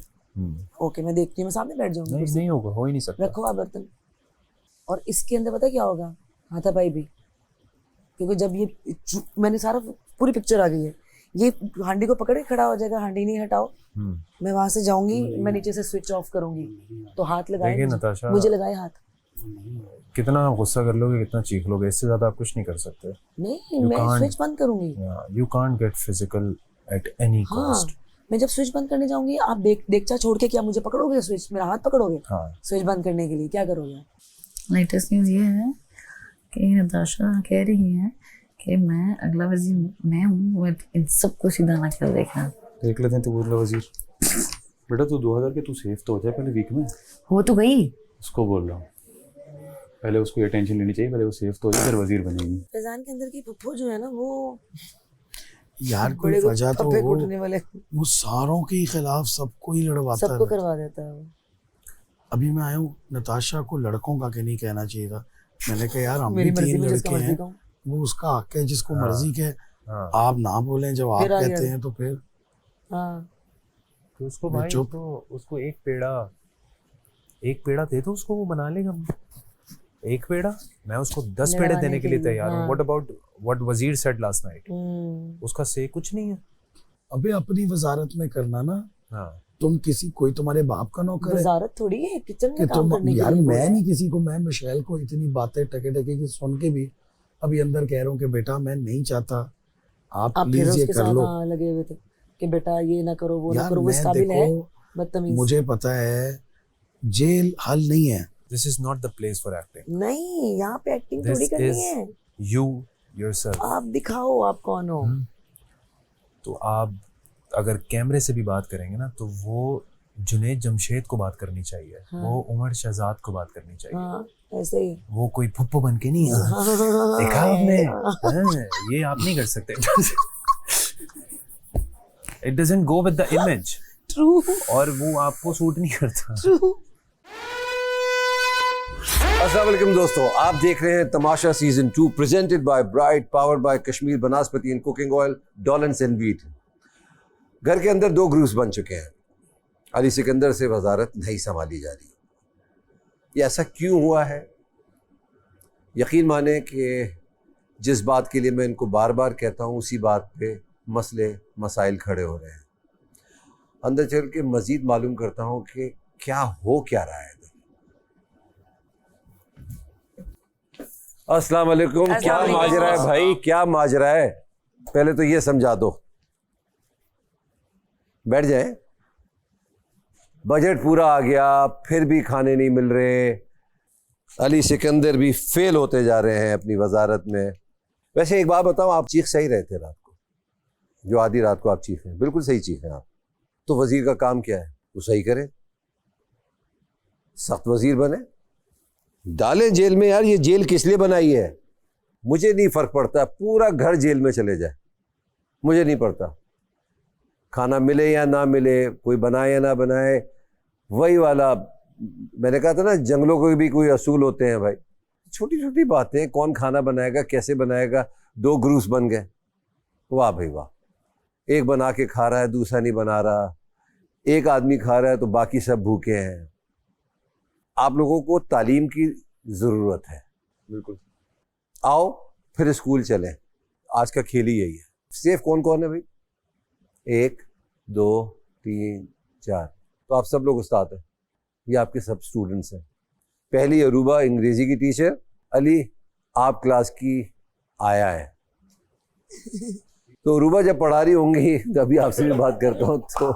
ओके मैं देखती हूँ, मैं सामने बैठ जाऊंगी। नहीं होगा, हो ही नहीं सकता। रखो आप बर्तन। और इसके अंदर पता क्या होगा, हाथापाई भी। क्योंकि जब ये मैंने सारा पूरी पिक्चर आ गई है, ये हांडी को पकड़ के खड़ा हो जाएगा, हांडी नहीं हटाओ, मैं वहां से जाऊंगी, मैं नीचे से स्विच ऑफ करूंगी, तो हाथ लगाए नताशा, मुझे लगाए हाथ। कितना गुस्सा कर लोगे, कितना चीख लोगे, इससे ज्यादा आप कुछ नहीं कर सकते। नहीं, मैं स्विच बंद करूंगी। You can't get physical at any cost. मैं जब स्विच बंद करने जाऊंगी, आप देगचा छोड़ के क्या मुझे पकड़ोगे? स्विच मेरा हाथ पकड़ोगे? स्विच बंद करने के लिए क्या करोगे? लेटेस्ट न्यूज़ ये है कि नताशा कह रही है कि मैं अगला वजीर मैं हूँ, इन सबको सीधा ना कर देखना। देख लेते हैं तो अगला वजीर। बेटा तू 2000 के तू सेफ तो हो जाए पहले वीक में। हो तो गई। उसको बोल रहा हूँ, पहले उसको ये टेंशन लेनी चाहिए, पहले वो सेफ तो हो जाए फिर वजीर बनेगी। फैजान के अंदर की फुफ्फो जो है ना, वो यार कोई वजह तो वाले वो सारों के खिलाफ सबको ही लड़वाता है, सबको करवा देता है। अभी मैं आया हूँ, नताशा को लड़कों का नहीं कहना चाहिए था। मैंने कहा यार हम भी 3 लड़के हैं, वो उसका हक है जिसको मर्जी के। आप ना बोलें, जब आप कहते हैं तो फिर तो उसको भाई उसको एक पेड़ा दे दो उसको, वो बना लेगा। एक पेड़ा, मैं उसको 10 पेड़े देने के लिए तैयार हूँ। व्हाट अबाउट व्हाट वजीर सेड लास्ट नाइट, उसका से कुछ नहीं है। अबे अपनी वजारत में करना ना। तुम किसी कोई तुम्हारे बाप का नौकर है, वजारत थोड़ी है किचन में कि काम करने के लिए। यार मैं नहीं किसी को, मैं मिशेल को इतनी बातें टके टके की सुन के भी अभी अंदर कह रहा हूँ कि बेटा मैं नहीं चाहता, आप प्लीज ये कर लो। लगे हुए थे कि बेटा ये ना करो, वो ना करो, वो इस काबिल है। बदतमीज। मुझे पता है जेल हल नहीं है। This is not the place for acting. नहीं, यहाँ पे एक्टिंग थोड़ी करनी है। You yourself. आप दिखाओ आप कौन हो। तो आप अगर कैमरे से भी बात करेंगे ना, तो वो जुनैद जमशेद को बात करनी चाहिए, वो उमर शहजाद को बात करनी चाहिए। ऐसे ही वो कोई फुप्पो बन के नहीं देखा आपने। ये आप नहीं कर सकते। It doesn't go with the image. True. और वो आपको सूट नहीं करता। True. अस्सलाम वालेकुम दोस्तों, आप देख रहे हैं Tamasha season 2 presented by bright, powered by Kashmir Banaspati and cooking oil, डॉलन्स एंड व्हीट। घर के अंदर 2 ग्रुप्स बन चुके हैं। अली सिकंदर से वजारत नहीं संभाली जा रही। ये ऐसा क्यों हुआ है? यकीन माने कि जिस बात के लिए मैं इनको बार बार कहता हूँ उसी बात पे मसले मसाइल खड़े हो रहे हैं। अंदर चल के मज़ीद मालूम करता हूँ कि क्या हो क्या रहा है। अस्सलाम वालेकुम। क्या माजरा है भाई, क्या माजरा है? पहले तो ये समझा दो। बैठ जाए। बजट पूरा आ गया फिर भी खाने नहीं मिल रहे। अली सिकंदर भी फेल होते जा रहे हैं अपनी वजारत में। वैसे एक बात बताओ, आप चीख सही रहे थे रात को, जो आधी रात को आप चीखें, बिल्कुल सही चीखें आप। तो वजीर का काम क्या है? वो सही करे, सख्त वजीर बने, डालें जेल में। यार ये जेल किस लिए बनाई है? मुझे नहीं फर्क पड़ता, पूरा घर जेल में चले जाए, मुझे नहीं पड़ता। खाना मिले या ना मिले, कोई बनाए या ना बनाए, वही वाला मैंने कहा था ना, जंगलों के भी कोई असूल होते हैं भाई। छोटी छोटी बातें, कौन खाना बनाएगा, कैसे बनाएगा, 2 ग्रुप्स बन गए। वाह भाई वाह। एक बना के खा रहा है, दूसरा नहीं बना रहा। एक आदमी खा रहा है तो बाकी सब भूखे हैं। आप लोगों को तालीम की ज़रूरत है। बिल्कुल। आओ फिर स्कूल चलें। आज का खेल ही यही है। सेफ कौन कौन है भाई? 1 2 3 4। तो आप सब लोग उस्ताद हैं, ये आपके सब स्टूडेंट्स हैं। पहली अरूबा अंग्रेजी की टीचर, अली आप क्लास की आया है। तो अरूबा जब पढ़ा रही होंगी तो अभी आपसे भी बात करता हूँ। तो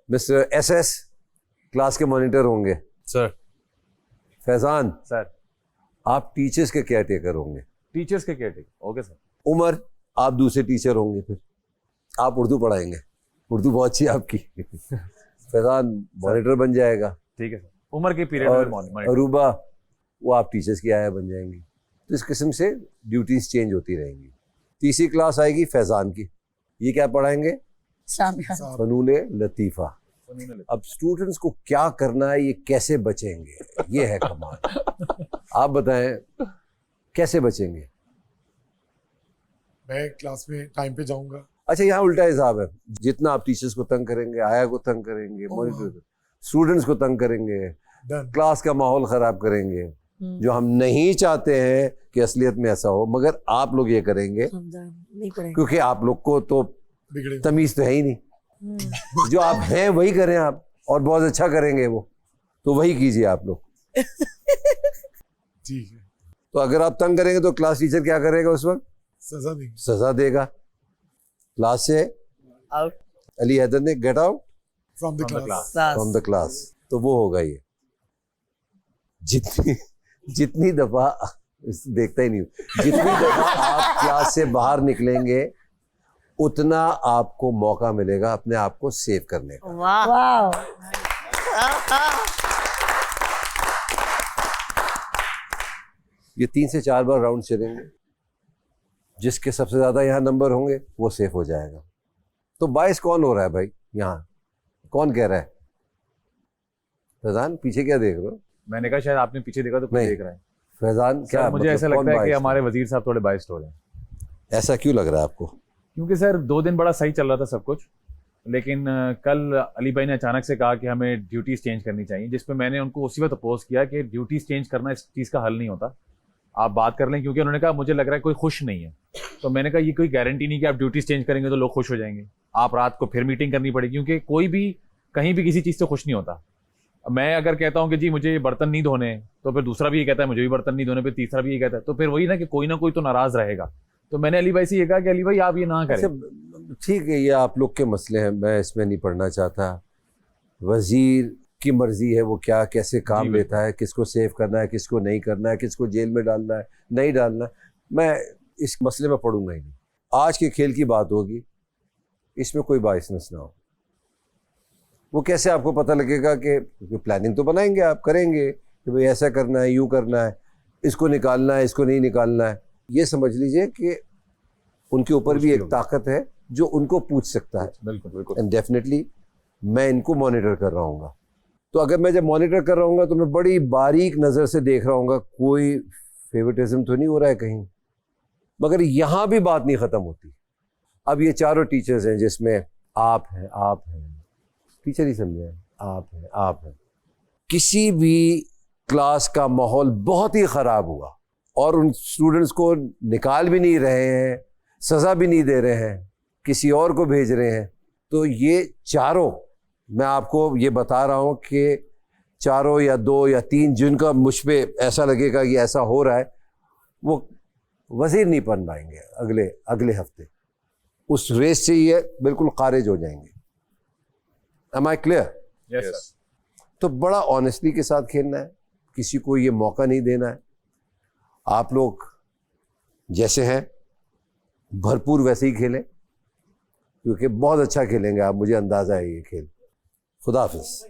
मिस्टर SS क्लास के मॉनिटर होंगे। सर। फैजान सर, आप टीचर्स के केयर टेकर होंगे। टीचर्स के caretaker, okay sir. Umar आप दूसरे टीचर होंगे, फिर आप उर्दू पढ़ाएंगे। उर्दू बहुत अच्छी है आपकी। फैजान मॉनिटर बन जाएगा। ठीक है सर। उमर के पीरियड और में अरूबा वो आप टीचर्स की आया बन जाएंगी। तो इस किस्म से ड्यूटीज चेंज होती रहेंगी। तीसरी क्लास आएगी फैजान की। ये क्या पढ़ाएंगे? फनून लतीफ़ा। अब स्टूडेंट्स को क्या करना है, ये कैसे बचेंगे, ये है कमाल। आप बताएं कैसे बचेंगे? मैं क्लास में टाइम पे जाऊंगा। अच्छा, यहाँ उल्टा हिसाब है। जितना आप टीचर्स को तंग करेंगे, आया को तंग करेंगे, मॉनिटर स्टूडेंट्स को तंग करेंगे, क्लास का माहौल खराब करेंगे, जो हम नहीं चाहते हैं कि असलियत में ऐसा हो, मगर आप लोग ये करेंगे क्योंकि आप लोग को तो तमीज तो है ही नहीं। जो आप हैं वही करें आप, और बहुत अच्छा करेंगे वो, तो वही कीजिए आप लोग। ठीक है। तो अगर आप तंग करेंगे तो क्लास टीचर क्या करेगा उस वक्त? सजा देगा। क्लास से आउट। अली हैदर ने get out from the class. तो वो होगा ये। जितनी दफा देखता ही नहीं, जितनी दफा आप क्लास से बाहर निकलेंगे उतना आपको मौका मिलेगा अपने आप को सेव करने का। वाह। ये 3 से 4 बार राउंड चलेंगे। जिसके सबसे ज्यादा यहाँ नंबर होंगे वो सेफ हो जाएगा। तो बाइस कौन हो रहा है भाई? यहाँ कौन कह रहा है? फैजान पीछे क्या देख रहे हो? मैंने कहा शायद आपने पीछे देखा तो कोई देख रहा है। फैजान क्या मुझे ऐसा लगता है कि हमारे वजीर साहब थोड़े बाइस्ड हो रहे हैं। ऐसा क्यों लग रहा है आपको? क्योंकि सर 2 दिन बड़ा सही चल रहा था सब कुछ, लेकिन कल अली भाई ने अचानक से कहा कि हमें ड्यूटीज चेंज करनी चाहिए, जिस पे मैंने उनको उसी वक्त अपोज किया कि ड्यूटीज चेंज करना इस चीज़ का हल नहीं होता, आप बात कर लें। क्योंकि उन्होंने कहा मुझे लग रहा है कोई खुश नहीं है। तो मैंने कहा ये कोई गारंटी नहीं कि आप ड्यूटीज चेंज करेंगे तो लोग खुश हो जाएंगे। आप रात को फिर मीटिंग करनी पड़ेगी, क्योंकि कोई भी कहीं भी किसी चीज़ से खुश नहीं होता। मैं अगर कहता हूँ कि जी मुझे बर्तन नहीं धोने, तो फिर दूसरा भी ये कहता है मुझे भी बर्तन नहीं धोने, फिर तीसरा भी ये कहता है, तो फिर वही ना कि कोई ना कोई तो नाराज रहेगा। तो मैंने अली भाई से ये कहा कि अली भाई आप ये ना करें। ठीक है, ये आप लोग के मसले हैं, मैं इसमें नहीं पढ़ना चाहता। वजीर की मर्जी है वो क्या कैसे काम लेता है, किसको सेव करना है, किसको नहीं करना है, किसको जेल में डालना है, नहीं डालना है, मैं इस मसले में पढ़ूंगा ही नहीं। आज के खेल की बात होगी, इसमें कोई बाइसनेस ना हो। वो कैसे आपको पता लगेगा कि प्लानिंग तो बनाएंगे आप, करेंगे कि भाई ऐसा करना है, यूँ करना है, इसको निकालना है, इसको नहीं निकालना है। ये समझ लीजिए कि उनके ऊपर भी एक ताकत है जो उनको पूछ सकता है। बिल्कुल बिल्कुल। एंड डेफिनेटली मैं इनको मॉनिटर कर रहा हूँ। तो अगर मैं जब मॉनिटर कर रहा हूँ तो मैं बड़ी बारीक नज़र से देख रहा हूँ कोई फेवरेटिज्म तो नहीं हो रहा है कहीं। मगर यहाँ भी बात नहीं ख़त्म होती। अब ये चारों टीचर्स हैं जिसमें आप हैं, टीचर ही समझे, आप हैं। किसी भी क्लास का माहौल बहुत ही ख़राब हुआ और उन स्टूडेंट्स को निकाल भी नहीं रहे हैं, सज़ा भी नहीं दे रहे हैं, किसी और को भेज रहे हैं। तो ये चारों, मैं आपको ये बता रहा हूँ कि चारों या 2 या 3 जिनका मुझ पे ऐसा लगेगा कि ऐसा हो रहा है, वो वज़ीर नहीं बन पाएंगे अगले हफ्ते। उस रेस से ये बिल्कुल खारिज हो जाएंगे। Am I clear? Yes. तो बड़ा ऑनेस्टली के साथ खेलना है, किसी को ये मौका नहीं देना है। आप लोग जैसे हैं भरपूर वैसे ही खेलें, क्योंकि बहुत अच्छा खेलेंगे आप, मुझे अंदाजा है ये खेल। खुदा हाफिज।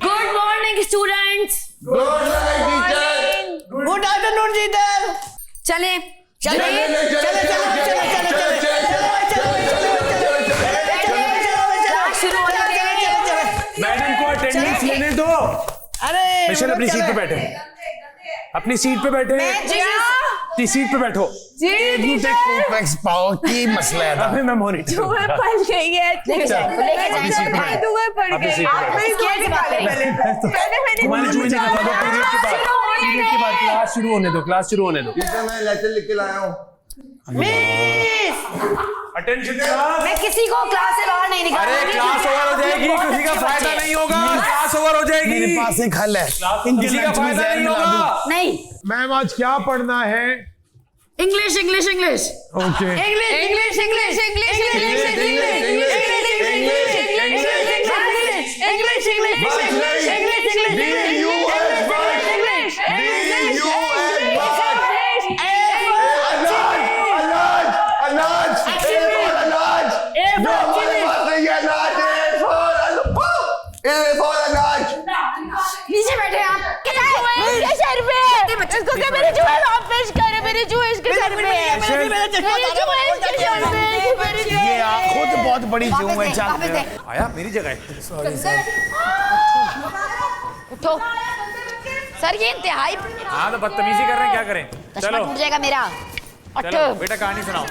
Good morning students. Good afternoon teacher. चले मैडम को अटेंडेंस लेने दो। अरे मिशेल अपनी सीट पे बैठे, अपनी सीट पे बैठे, अपनी सीट पे बैठो। कॉम्प्लेक्स पाओ की मसला है। अभी मैं मॉनिटर तुम्हें पढ़ गई है, तुम्हें पढ़ गई। पीरियड के बाद क्लास शुरू होने दो, क्लास शुरू होने दो। मैं लेटर लिख के लाया हूँ। अटेंशन। मैं किसी को क्लास से बाहर नहीं निकालूंगी। अरे क्लास ओवर हो जाएगी, किसी का फायदा नहीं होगा। क्लास ओवर हो जाएगी, मेरे पास एक हल है, किसी का फायदा नहीं होगा। नहीं मैम आज क्या पढ़ना है? English English English okay English English English English English नीचे बैठे आप। इसको क्या मेरे जुए वापस करे, मेरे जुए इसके सर पे ये आप खुद बहुत बड़ी जुए चाहते हैं। आया मेरी जगह है। Sorry sir. उठो सर, ये इंतहाई। हाँ तो बदतमीजी कर रहे हैं, क्या करें? चलो टूट जाएगा मेरा। चलो बेटा कहानी सुनाओ।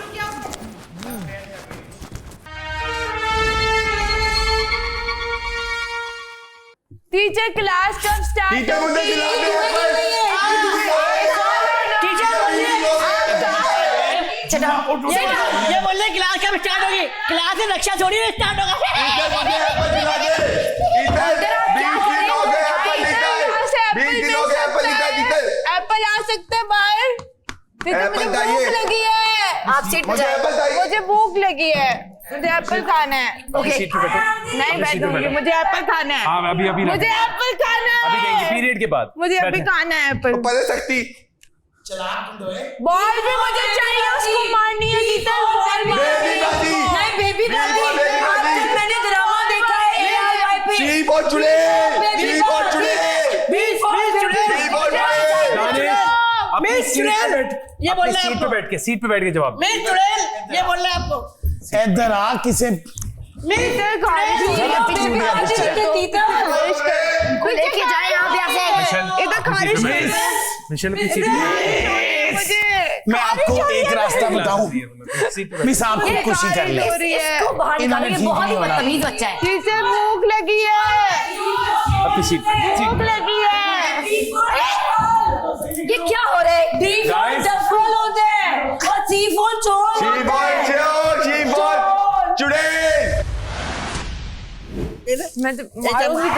टीचर क्लास कब स्टार्ट होगी? ये बोल रहे क्लास कब स्टार्ट होगी? क्लास में रक्षा थोड़ी ना स्टार्ट एप्पल आ सकते हैं बाहर? मुझे भूख लगी है। आप सीट पे जाओ। मुझे भूख लगी है, मुझे एप्पल खाना है। सीट पे बैठो। नहीं बैठूंगी, मुझे एप्पल खाना है। हाँ अभी मुझे एप्पल खाना है। अभी देंगे पीरियड के बाद। मुझे अभी खाना है एप्पल। पढ़ सकती। बॉल भी मुझे चाहिए, उसको मारनी है गीता। नहीं बेबी दादी, मैंने ड्रामा देखा है। शी बहुत चुड़े। ये बोल रहा है सीट पे बैठ के जवाब। ये बोल रहा है आपको। इधर आ किसे लेके जाए आप यहाँ से। इधर खारिश मिशेल अपनी सीट पे। मैं आपको एक रास्ता बताऊं, मिस आपको खुशी कर ले। इसको बाहर निकालेंगे, बहुत ही बदतमीज बच्चा है। टीचर भूख लगी है। अपनी सीट पे। भूख लगी है। ये क्या हो रहा है? डफल होते हैं, सीफोन चोर चुड़े। मैं तो मारूंगी,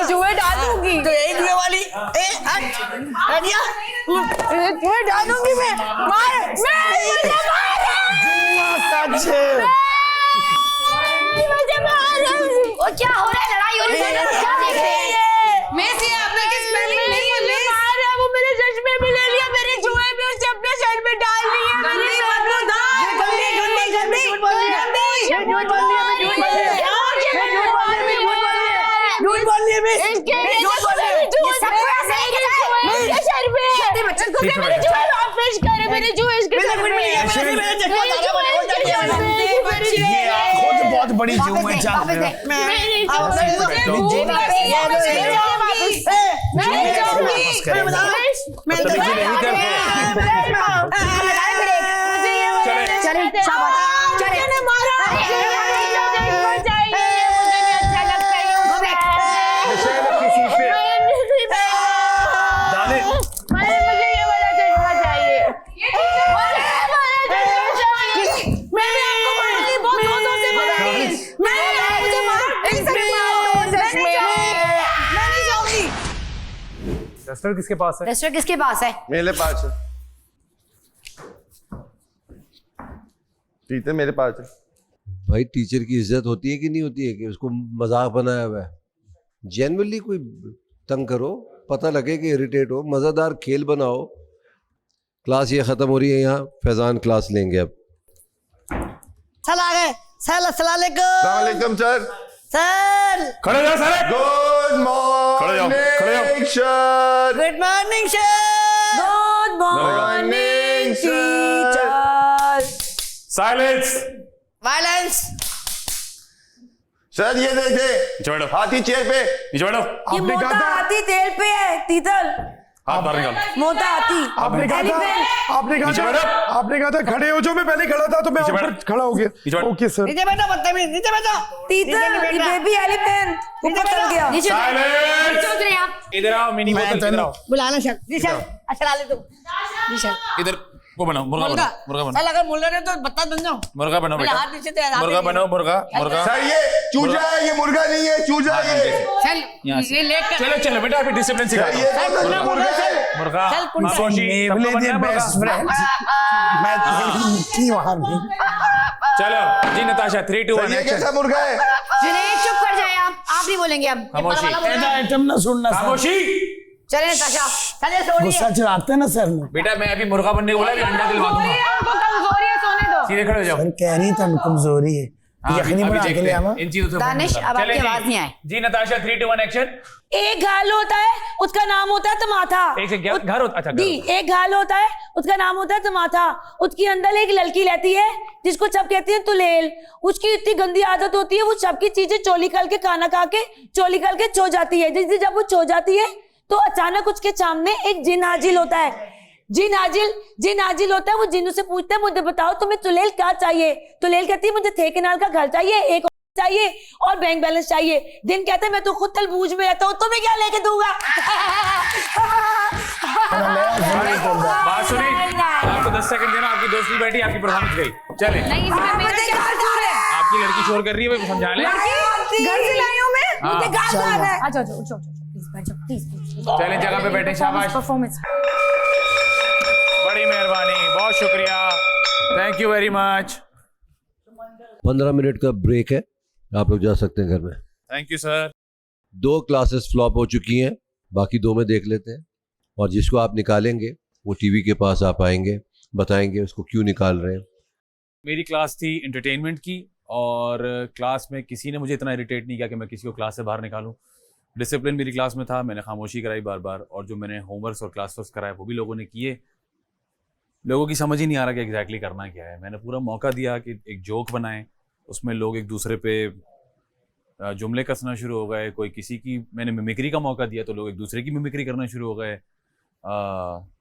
जुए डालूंगी। तो यही जुए वाली हटिया जुए डालूंगी मैं। मार मुझे मार। वो क्या हो रहा है? लड़ाई हो रही है, क्या देख रहे हैं? मेसी आपने किस स्पेलिंग नहीं है? मार है वो, मेरे चश्मे भी ले लिया, मेरे जुए भी उसने अपने शर्ट पे डाल लिए। मेरे बहुत बड़ी जूम है। रजिस्टर किसके पास है? रजिस्टर किसके पास है? मेरे पास है। टीचर मेरे पास है। भाई टीचर की इज्जत होती है कि नहीं होती है कि उसको मजाक बनाया हुआ है? जेन्युइनली कोई तंग करो, पता लगे कि इरिटेट हो, मज़ेदार खेल बनाओ। क्लास ये ख़त्म हो रही है, यहाँ फैजान क्लास लेंगे अब। चल आ गए सर। अस्सलाम वालेकुम सर। सर खड़े जाओ sir. Good morning sir. Good morning sir. Good morning teacher. Silence. Violence. Sir ये देखे हाथी चेयर पे। नीचे बैठो। ये मोटा हाथी तेल पे है। तीतल हाथ बाहर निकाल। मोटा हाथी। आपने कहा था खड़े हो जाओ। मैं पहले खड़ा था तो मैं ऊपर खड़ा हो गया। Okay sir. नीचे बैठो बदतमीज। नीचे बैठो। तीतल बेबी एलिफेंट ऊपर चल गया। नीचे साइलेंस। इधर आओ, मिनी बोतल इधर आओ। बुलाना सर। जी सर। अच्छा ले तुम। जी सर। इधर वो बनाओ, मुर्गा बनाओ। सर अगर मुल्ला ने तो बत्ता बन जाओ। मुर्गा बनाओ बेटा। हाथ नीचे दे। मुर्गा बनाओ, मुर्गा। सर ये चूजा है, ये मुर्गा नहीं है, चूजा है ये। चल ये लेकर चलो बेटा, अभी डिसिप्लिन सिखाओ। मुर्गा चलो जी नताशा 3 2 1 ये कैसा मुर्गा है? जुनैद चुप कर जाए आप नहीं बोलेंगे अब। खामोशी। आइटम ना सुनना। खामोशी। चले नताशा, चले सोनिए। गुस्सा चढ़ाते हैं ना सर में। बेटा मैं अभी मुर्गा बनने को बोला, अभी अंडा दिलवा दूंगा। कमजोरी है, सोने दो। सीधे खड़े हो जाओ। सर कह रही था कमजोरी है। यकीनी बना के ले आना। इन चीजों से दानिश अब आपकी आवाज नहीं आए। जी नताशा 3 2 1 एक्शन। एक घाल होता है, उसका नाम होता है टमाथा। एक सेकंड, घर होता, अच्छा एक घाल होता है, उसका नाम होता है टमाथा। उसके अंदर एक लड़की रहती है जिसको सब कहते हैं तुलेल। उसकी इतनी गंदी आदत होती है, वो सबकी चीजें चोली करके खाना खा के चोली करके सो जाती है। जिस दिन जब वो सो जाती है तो अचानक उसके सामने एक जिन हाजिल होता है। जिन हाजिल होता है। वो जिन से पूछता है मुझे बताओ तुम्हें तुलेल क्या चाहिए? तुलेल कहती है मुझे थे किनार का घर चाहिए, एक चाहिए और बैंक बैलेंस चाहिए। दिन कहता है मैं तो खुद तरबूज में रहता हूँ, तुम्हें क्या लेके दूंगा? बात सुनी, आपको 10 सेकंड देना। आपकी दोस्ती बैठी, आपकी परफॉर्मेंस गई। चले आपकी लड़की शोर कर रही है, समझा ले। घर से लाई हूं मैं, मुझे गाल जा रहा है। चले जगह पे बैठे, शाबाश। बड़ी मेहरबानी, बहुत शुक्रिया, thank you very much. 15 minute का ब्रेक है, आप लोग जा सकते हैं घर में। Thank you sir. 2 classes flop हो चुकी हैं, बाकी 2 में देख लेते हैं। और जिसको आप निकालेंगे वो टीवी के पास आप आएंगे, बताएंगे उसको क्यों निकाल रहे हैं। मेरी क्लास थी एंटरटेनमेंट की, और क्लास में किसी ने मुझे इतना इरिटेट नहीं किया कि मैं किसी को क्लास से बाहर निकालूं। डिसिप्लिन मेरी क्लास में था, मैंने खामोशी कराई बार बार, और जो मैंने होमवर्क और क्लास वर्क कराए वो भी लोगों ने किए। लोगों की समझ ही नहीं आ रहा कि एग्जैक्टली करना क्या है। मैंने पूरा मौका दिया कि एक जोक बनाएं, उसमें लोग एक दूसरे पे जुमले कसना शुरू हो गए। कोई किसी की, मैंने मिमिक्री का मौका दिया तो लोग एक दूसरे की मिमिक्री करना शुरू हो गए।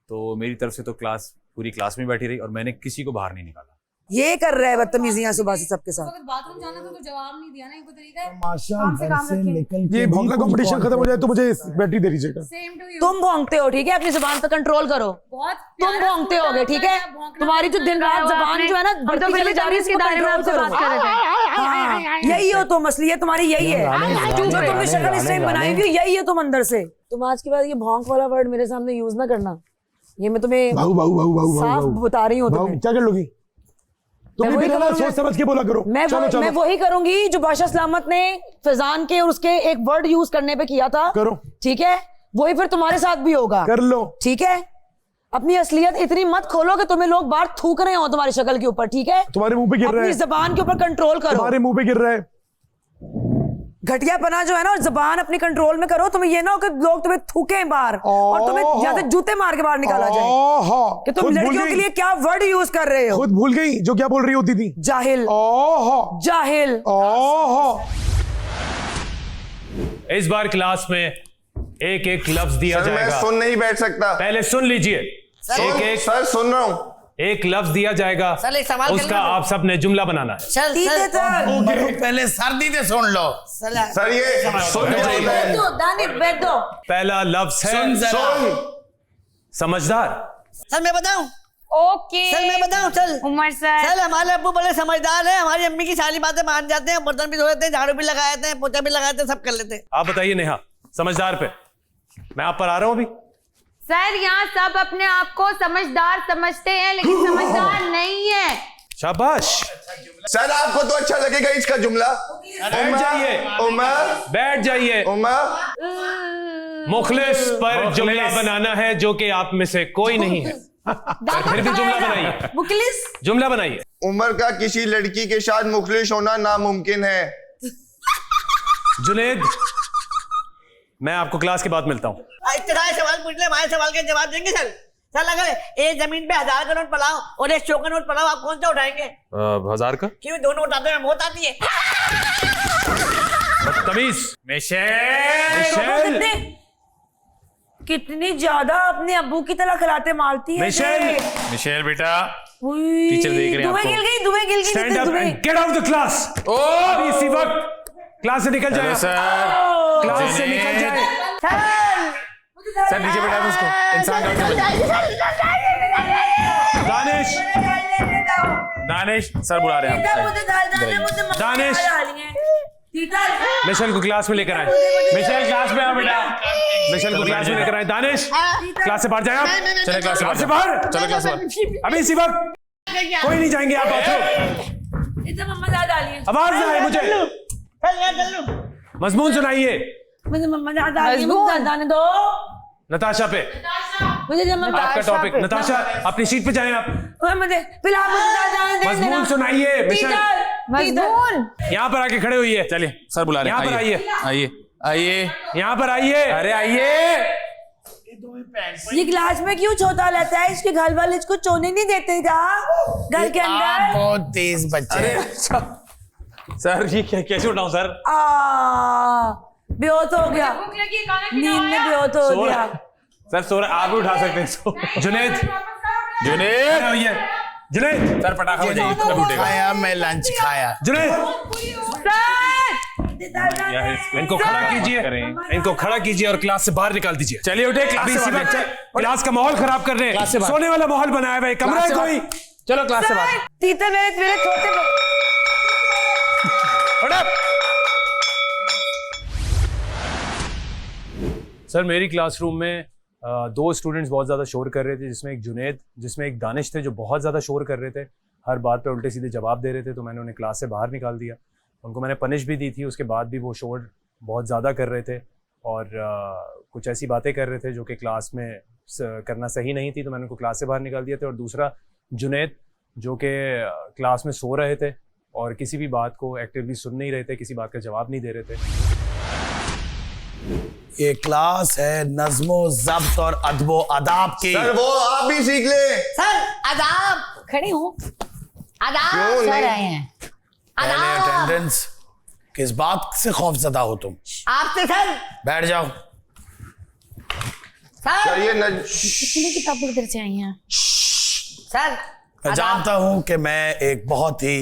तो मेरी तरफ से तो क्लास पूरी क्लास में बैठी रही और मैंने किसी को बाहर नहीं निकाला। ये कर रहा है बदतमीजियां सुबह से सबके साथ। अगर बाथरूम जाना था तो जवाब नहीं दिया ना, इनको तरीका है। माशा घर से निकल के ये भौंकना कंपटीशन खत्म हो जाए तो मुझे बैटरी दे दीजिएगा। तुम भौंकते हो, ठीक है? अपनी जुबान पे कंट्रोल करो। तुम भौंकते होगे, ठीक है? तुम्हारी जो दिन रात जुबान जो है ना बढ़ती चली जा रही है, इसके दायरे में आपसे बात कर रहे थे। यही हो तुम, असलियत तुम्हारी यही है। जो तुमने शक्ल इस टाइम बनाई हुई यही है तुम अंदर से। तुम आज के बाद ये भौंक वाला वर्ड मेरे सामने यूज ना करना। ये मैं तुम्हें साफ बता रही हूँ। क्या कर लोगी? तुम भी ना सोच समझ के बोला करो। मैं वही करूंगी जो बादशाह सलामत ने फैजान के और उसके एक वर्ड यूज करने पे किया था। करो, ठीक है? वही फिर तुम्हारे साथ भी होगा। कर लो, ठीक है? अपनी असलियत इतनी मत खोलो कि तुम्हें लोग बाहर थूक रहे हो तुम्हारी शक्ल के ऊपर, ठीक है? तुम्हारे मुंह पे गिर रहा है। अपनी ज़बान के ऊपर कंट्रोल करो। तुम्हारे मुंह पे गिर रहा है। घटियापना जो है ना, और जबान अपनी कंट्रोल में करो। तुम्हें ये ना हो कि लोग तुम्हें थूके बाहर और तुम्हें यहाँ से जूते मार के बाहर निकाला जाए कि तुम लड़कियों के लिए क्या वर्ड यूज कर रहे हो। खुद भूल गई जो क्या बोल रही होती थी। जाहिल। जाहिल। इस बार क्लास में एक एक लफ्ज दिया जाएगा। मैं सुन नहीं बैठ सकता। पहले सुन लीजिए। सर सुन रहा हूँ। एक लफ्ज दिया जाएगा, उसका आप सब ने जुमला बनाना है। पहले सर्दी से सुन लो। सर ये पहला लफ्ज है समझदार। सर मैं बताऊं? ओके सर मैं बताऊं? चल उमर सर हमारे अब्बू बड़े समझदार हैं, हमारी अम्मी की सारी बातें मान जाते हैं, बर्तन भी धो लेते हैं, झाड़ू भी लगा देते हैं, पोछा भी लगाते हैं, सब कर लेते हैं। आप बताइए नेहा, समझदार पे मैं आप पर आ रहा हूं अभी। सर यहाँ सब अपने आप को समझदार समझते हैं लेकिन समझदार नहीं है। शाबाश सर, आपको तो अच्छा लगेगा इसका जुमला। बैठ जाइए उमर, बैठ जाइए। उमर मुखलिस पर जुमला बनाना है जो कि आप में से कोई नहीं है। फिर भी जुमला बनाइए। मुखलिस जुमला बनाइए। उमर का किसी लड़की के साथ मुखलिस होना नामुमकिन है। जुनेद, मैं आपको क्लास के बाद मिलता हूँ। इतना सवाल पूछ ले, हमारे सवाल के जवाब देंगे सर। सर अगर एक जमीन पे 1000 का नोट पड़ाओ और एक 100 का नोट पड़ाओ, आप कौन सा उठाएंगे? 1000 का। क्यों? दोनों उठाते हैं, मौत आती है। बदतमीज। मिशेल कितनी ज्यादा अपने अब्बू की तरह खिलाते मारती है। मिशेल बेटा, टीचर देख रहे हैं आपको। दुबे गिल गई। Stand up and get out the class. अभी इसी वक्त क्लास से निकल जाए। क्लास से निकल जाए। सर नीचे बैठा दो उसको, इंसान दानिश सर बुला रहे हैं। दानिश मिशेल को क्लास में लेकर आए। मिशेल क्लास में आ बेटा। मिशेल को क्लास में लेकर आए। दानिश क्लास से बाहर जाए आप। चले क्लास से बाहर। चलो क्लास से बाहर। अभी इसी वक्त कोई नहीं जाएंगे आप। आवाज ना आए मुझे। मजमून सुनाइए। मुझे मम्मा दाने दो। नताशा पे मुझे आपका टॉपिक। नताशा अपनी सीट पे जाएं आप। मुझे मजमून सुनाइए। मजमून यहाँ पर आके खड़े हुई। चलिए सर बुला रहे हैं। यहाँ पर आइए। आइए आइए यहाँ पर आइए। अरे आइए। ये क्लास में क्यों छोटा रहता है? इसके घर वाले इसको चोने नहीं देते क्या घर के अंदर? बहुत तेज बच्चे। सर ये कैसे उठाऊं सर? बेहोश हो गया, नींद में बेहोश हो गया। सर सो रहा, आप भी उठा सकते हैं। जुनेद जुनेद सर पटाखा बजाइए। खाया मैं लंच खाया। जुनेद इनको खड़ा कीजिए। इनको खड़ा कीजिए और क्लास से बाहर निकाल दीजिए। चलिए उठे। क्लास का माहौल खराब कर रहे हैं। सोने वाला माहौल बनाया हुआ है। कमरा है कोई? चलो क्लास से बाहर। तीतर मेरे छोटे सर मेरी क्लासरूम में 2 स्टूडेंट्स बहुत ज़्यादा शोर कर रहे थे, जिसमें एक जुनेद, जिसमें एक दानिश थे, जो बहुत ज़्यादा शोर कर रहे थे, हर बात पे उल्टे सीधे जवाब दे रहे थे। तो मैंने उन्हें क्लास से बाहर निकाल दिया। उनको मैंने पनिश भी दी थी। उसके बाद भी वो शोर बहुत ज़्यादा कर रहे थे और कुछ ऐसी बातें कर रहे थे जो कि क्लास में करना सही नहीं थी। तो मैंने उनको क्लास से बाहर निकाल दिया था। और दूसरा जुनेद, जो कि क्लास में सो रहे थे और किसी भी बात को एक्टिवली सुन नहीं रहे थे, किसी बात का जवाब नहीं दे रहे थे। ये क्लास है नज़्मो ज़ब्त और अदबो अदाब की। सर वो आप भी सीख ले। सर आदाब। खड़ी हूँ। आदाब सर आए हैं। अटेंडेंस। किस बात से खौफजदा हो तुम? आपसे सर। बैठ जाओ। सर ये कितनी किताबें किधर से आई हैं? सर मैं जानता हूं कि मैं एक बहुत ही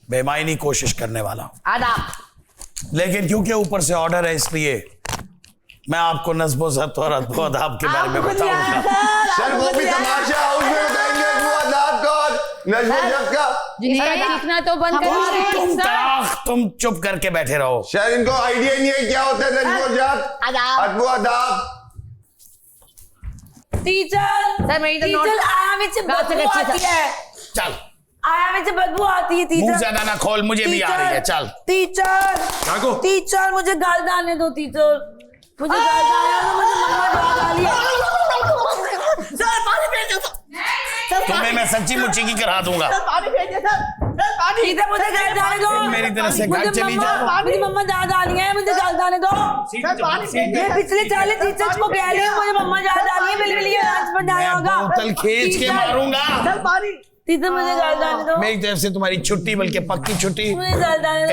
बेमायनी कोशिश करने वाला हूं, आदाब, लेकिन क्योंकि ऊपर से ऑर्डर है इसलिए मैं आपको नज़्मो ज़ब्त और अदबो अदाब के बारे में बताऊंगा। सर वो भी तमाशा हाउस में बताएंगे अदबो अदाब का और नज़्मो ज़ब्त का। सीखना तो बंद कर। तुम चुप करके बैठे रहो। सर इनको आइडिया नहीं है क्या होता है नज़्मो ज़ब्त अदबो अदाब। टीचर सर मेरी तो टीचर आया में से बदबू आती है। चल आया में से बदबू आती है टीचर। मुंह ज्यादा ना खोल, मुझे भी आ रही है। चल टीचर मुझे गाल डालने दो। टीचर मुझे गाल डालने दो। मुझे मम्मा गाल डाली। सर पानी भेज दो। तुम्हें मैं सच्ची मुच्ची की करा दूंगा। पानी भेज दो सर। टीचर मुझे घर जाने दो, मेरी तरफ से घर चली जाओ। मेरी मम्मा ज्यादा आ रही है, मुझे घर जाने दो। मैं पिछले 40 टीचर्स को कह रही हूँ मुझे मम्मा ज्यादा आ रही है, बिल्कुल आज बनाया होगा। बोतल खींच के मारूंगा। टीचर मुझे घर जाने दो। मेरी तरफ से तुम्हारी छुट्टी, बल्कि पक्की छुट्टी। मुझे घर जाने दो।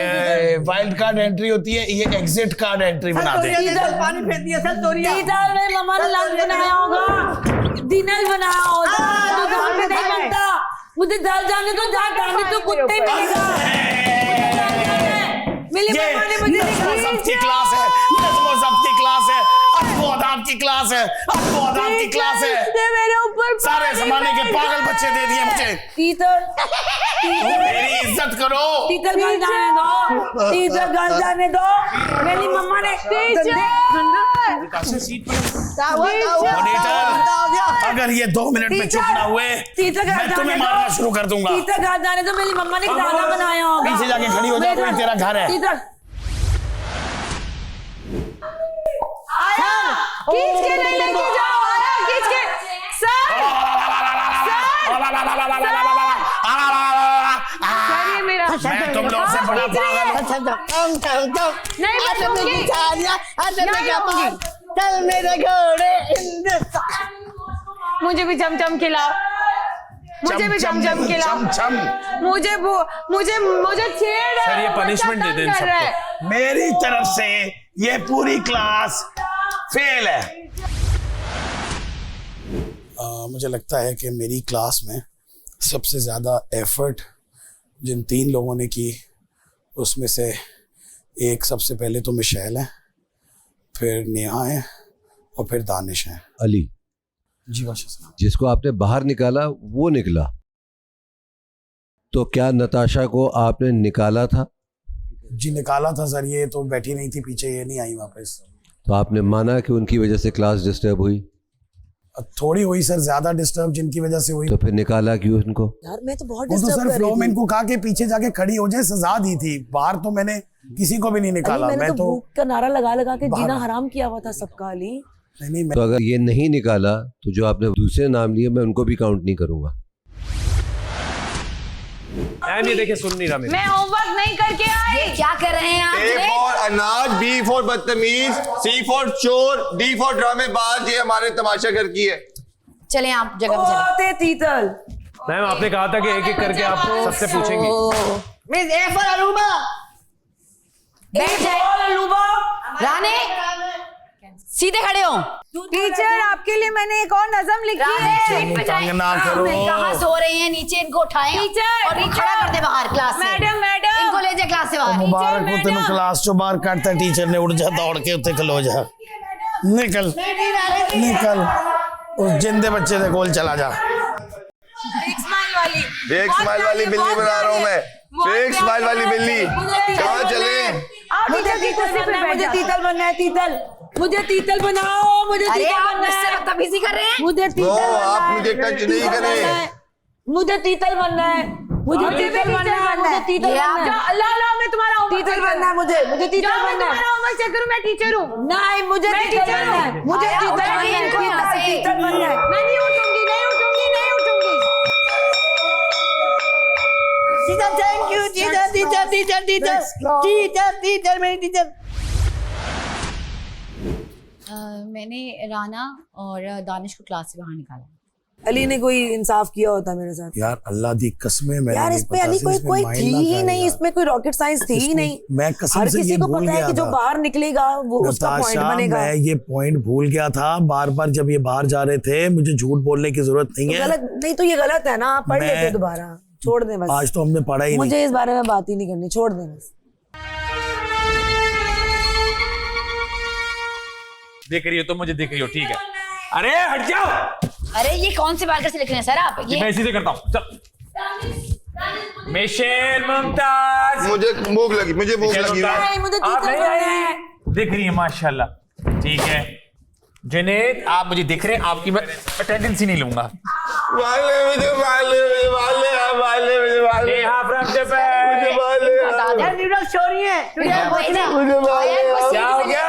वाइल्ड कार्ड एंट्री होती है, ये एग्जिट कार्ड एंट्री बना दे। पानी फेंक दिया सर, तोरिया। टीचर मेरी मम्मा ने लंच बनाया होगा, डिनर बनाया होगा, तो घर पे नहीं बनता। मुझे घर जाने दो, जहाँ जाने तो कुत्ते मिलेगा। मेरी मम्मा ने मुझे सबकी क्लास है, सबकी क्लास है, आपको आदाब की क्लास है, आपको आदाब की क्लास है। मेरे ऊपर सारे जमाने के पागल बच्चे दे दिए मुझे। टीचर मेरी इज्जत करो। टीचर घर जाने दो, टीचर घर जाने दो। मेरी मम्मा ने अगर ये 2 मिनट में चुप ना हुए, मैं तुम्हें मारना शुरू कर दूंगा। टीचर घर जाने दो, मेरी मम्मा ने खाना बनाया होगा। पीछे जाके खड़ी हो जाओ, तेरा घर है। टीचर खींच के नहीं लेके जाओ, खींच के। सर ये मेरा, मैं तुम लोग से बड़ा पागल हूं। नहीं बचूंगी। चल मेरे घोड़े मुझे भी चमचम खिलाओ, मुझे भी चमचम खिलाओ। मुझे छेड़। सर ये पनिशमेंट दे दें इन सबको। मेरी तरफ से ये पूरी क्लास फेल है। मुझे लगता है कि मेरी क्लास में सबसे ज़्यादा एफर्ट जिन 3 लोगों ने की, उसमें से एक सबसे पहले तो मिशेल है, फिर नेहा है और फिर दानिश है। अली जी बादशाह, जिसको आपने बाहर निकाला वो निकला, तो क्या नताशा को आपने निकाला था? जी निकाला था सर, ये तो बैठी नहीं थी पीछे, ये नहीं आई वापस। तो आपने माना कि उनकी वजह से क्लास डिस्टर्ब हुई? थोड़ी हुई सर, ज्यादा डिस्टर्ब जिनकी वजह से हुई। तो फिर निकाला क्यों उनको? यार मैं तो बहुत वो तो डिस्टर्ब सर कर रही फ्लोमेन थी। को कहा कि पीछे जाके खड़ी हो जाए, सजा दी थी। बाहर तो मैंने किसी को भी नहीं निकाला। मैंने मैं तो भूख का नारा लगा लगा के जीना हराम किया हुआ था सबका। अली नहीं, तो अगर ये नहीं निकाला तो जो आपने दूसरे नाम लिए मैं उनको भी काउंट नहीं करूंगा। ये देखिए सुन नहीं रहा। मैं होमवर्क नहीं करके आई। ये क्या कर रहे हैं आप? A फॉर अनाज, B फॉर बदतमीज, C फॉर चोर, D फॉर ड्रामेबाज। ये हमारे तमाशा घर की है। चले आप जगह पे चले। तीतल मैम आपने कहा था कि एक एक करके आप सबसे पूछेंगे। Miss A for Aruba. बैठ जाए राने, सीधे खड़े हो। टीचर आपके लिए मैंने एक और नज़म लिखी है। कहाँ सो रही हैं? नीचे इनको उठाएं और ये खड़ा कर दे बाहर क्लास से। मैडम मैडम इनको ले जाए क्लास से बाहर। मुबारक हो तेन क्लास चो बाहर कटता टीचर ने। उड़ जा दौड़ के उत्ते खलो जा, निकल निकल उस जिंदे बच्चे के कोल चला जा। एक स्माइल वाली, एक स्माइल वाली बिल्ली बना रहा हूँ मैं। एक स्माइल वाली बिल्ली। कहाँ चले? मुझे तीतल बनना है। तीतल मुझे तीतल बनाओ, मुझे तीतल बनना है। बदतमीजी कर रहे हैं। मुझे तीतल बनना है। आप मुझे टच नहीं करें। मुझे तीतल बनना है। मुझे तीतल बनना है। मुझे तीतल बनना है। अल्लाह मैं तुम्हारा तीतल बनना है। मुझे तीतल बनना है। होमवर्क चेक करूं, मैं टीचर हूँ। नहीं, मुझे तीतल बनना है। मुझे तीतल बनना है। तीतल बनना है। मैं नहीं उठूंगी, नहीं उठूंगी, नहीं उठूंगी। Teacher thank you. Teacher teacher teacher teacher teacher teacher मेरी टीचर। मैंने राना और दानिश को क्लास से बाहर निकाला। अली ने कोई इंसाफ किया होता मेरे साथ। यार अल्लाह दी कसमें मैं यार इसमें अली कोई थी ही नहीं, इसमें कोई रॉकेट साइंस थी ही नहीं। मैं कसम हर से किसी ये को भूल पता है गया कि जो था। बाहर निकलेगा वो उसका पॉइंट बनेगा। मैं ये पॉइंट भूल गया था। बार बार जब ये बाहर जा रहे थे, मुझे झूठ बोलने की जरूरत नहीं है। गलत नहीं तो ये गलत है ना, आप पढ़ लेते दोबारा। छोड़ दें बस, आज तो हमने पढ़ा ही नहीं। मुझे इस बारे में बात ही नहीं करनी, छोड़ दें बस। देख रही हो तो मुझे देख रही हो, ठीक है। अरे हट जाओ। अरे ये कौन से बालकर से लिख रहे हैं सर आप? मैं इसी से करता हूँ। चल मिशेल, मुमताज। मुझे भूख लगी, मुझे भूख लगी। आप नहीं आई? दिख रही है माशाल्लाह, ठीक है। जुनैद आप मुझे दिख रहे हैं, आपकी मैं अटेंडेंस ही नहीं लूंगा। क्या हो गया?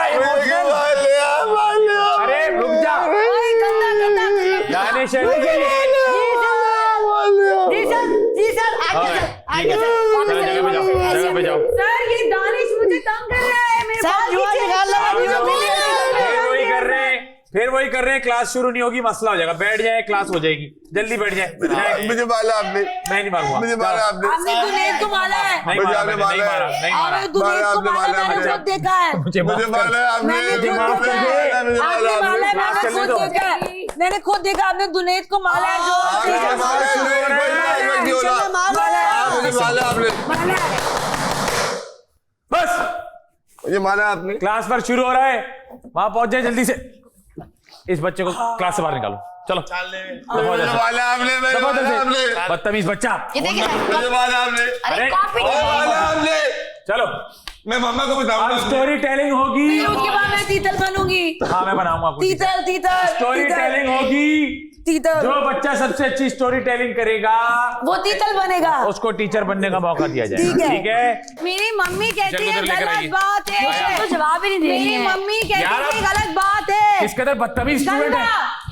अरे रुक जा। दानिश आइए सर, वापस चले जगह पे जाओ, जाओ। जगह पे जाओ। सर ये दानिश मुझे तंग कर रहा है, मेरे सर बाल जुआ खींचे। निकाल रहा है, जुआ फिर वही कर रहे हैं, क्लास शुरू नहीं होगी, मसला हो जाएगा। बैठ जाए, क्लास हो जाएगी, जल्दी बैठ जाए। मुझे मारा आपने, मैं नहीं मारूंगा, मुझे मारा आपने, आपने जुनैद को मारा है। नहीं मारा, नहीं मारा, नहीं मारा। आपने जुनैद को मारा, मैंने खुद देखा है। मुझे मुझे मारा आपने, मैंने खुद देखा है। मुझे आपने मारा है, मैंने क्लास खुद चलने दो। देखा है। मैंने खुद देखा, आपने जुनैद को मारा है। जो मुझे मारा आपने, बस मुझे मारा आपने। क्लास पर शुरू हो रहा है, वहां पहुंच जाए जल्दी से। इस बच्चे को क्लास से बाहर निकालो, चलो। मुझे मारा आपने, मुझे मारा आपने, बदतमीज बच्चा। ये देखिए सर, मुझे मारा आपने, अरे कॉपी मुझे मारा आपने। चलो, मैं मम्मा को बताऊंगा। अब स्टोरी टेलिंग होगी। फिर उसके बाद मैं तीतल बनूंगी। हाँ, मैं बनाऊंगा आपको तीतल तीतल स्टोरी टेलिंग होगी। तीतल जो बच्चा सबसे अच्छी स्टोरी टेलिंग करेगा वो तीतल बनेगा। उसको टीचर बनने का मौका दिया जाएगा। ठीक है। ठीक है। मेरी मम्मी कहती चलो, है उधर लेकर आइए। गलत बात है, तो जवाब ही नहीं दे रही मेरी है। मम्मी कहती यार, है गलत बात है। किस कदर बदतमीज स्टूडेंट है।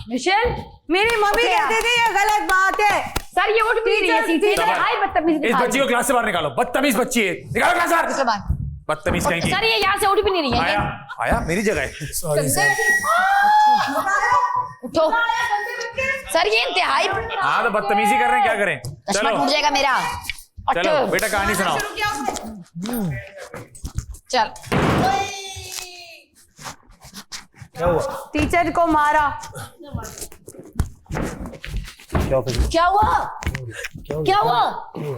मिशेल, मेरी मम्मी कहती थी ये गलत बात है। सर ये उठ भी नहीं रही है सीट से, हाय बदतमीज इस बच्ची को क्लास से बाहर निकालो, बदतमीज बच्ची है, निकालो क्लास से बाहर। बदतमीज कहीं की। सर ये यहाँ से उठ भी नहीं रही आया है। आया मेरी जगह है। Sorry sir. उठो सर, ये इंतहाई हाँ तो बदतमीजी कर रहे हैं, क्या करें। चश्मा चलो टूट जाएगा मेरा। चलो बेटा, कहानी सुनाओ। चल, क्या हुआ? टीचर को मारा। क्या हुआ? क्या हुआ? क्या हुआ?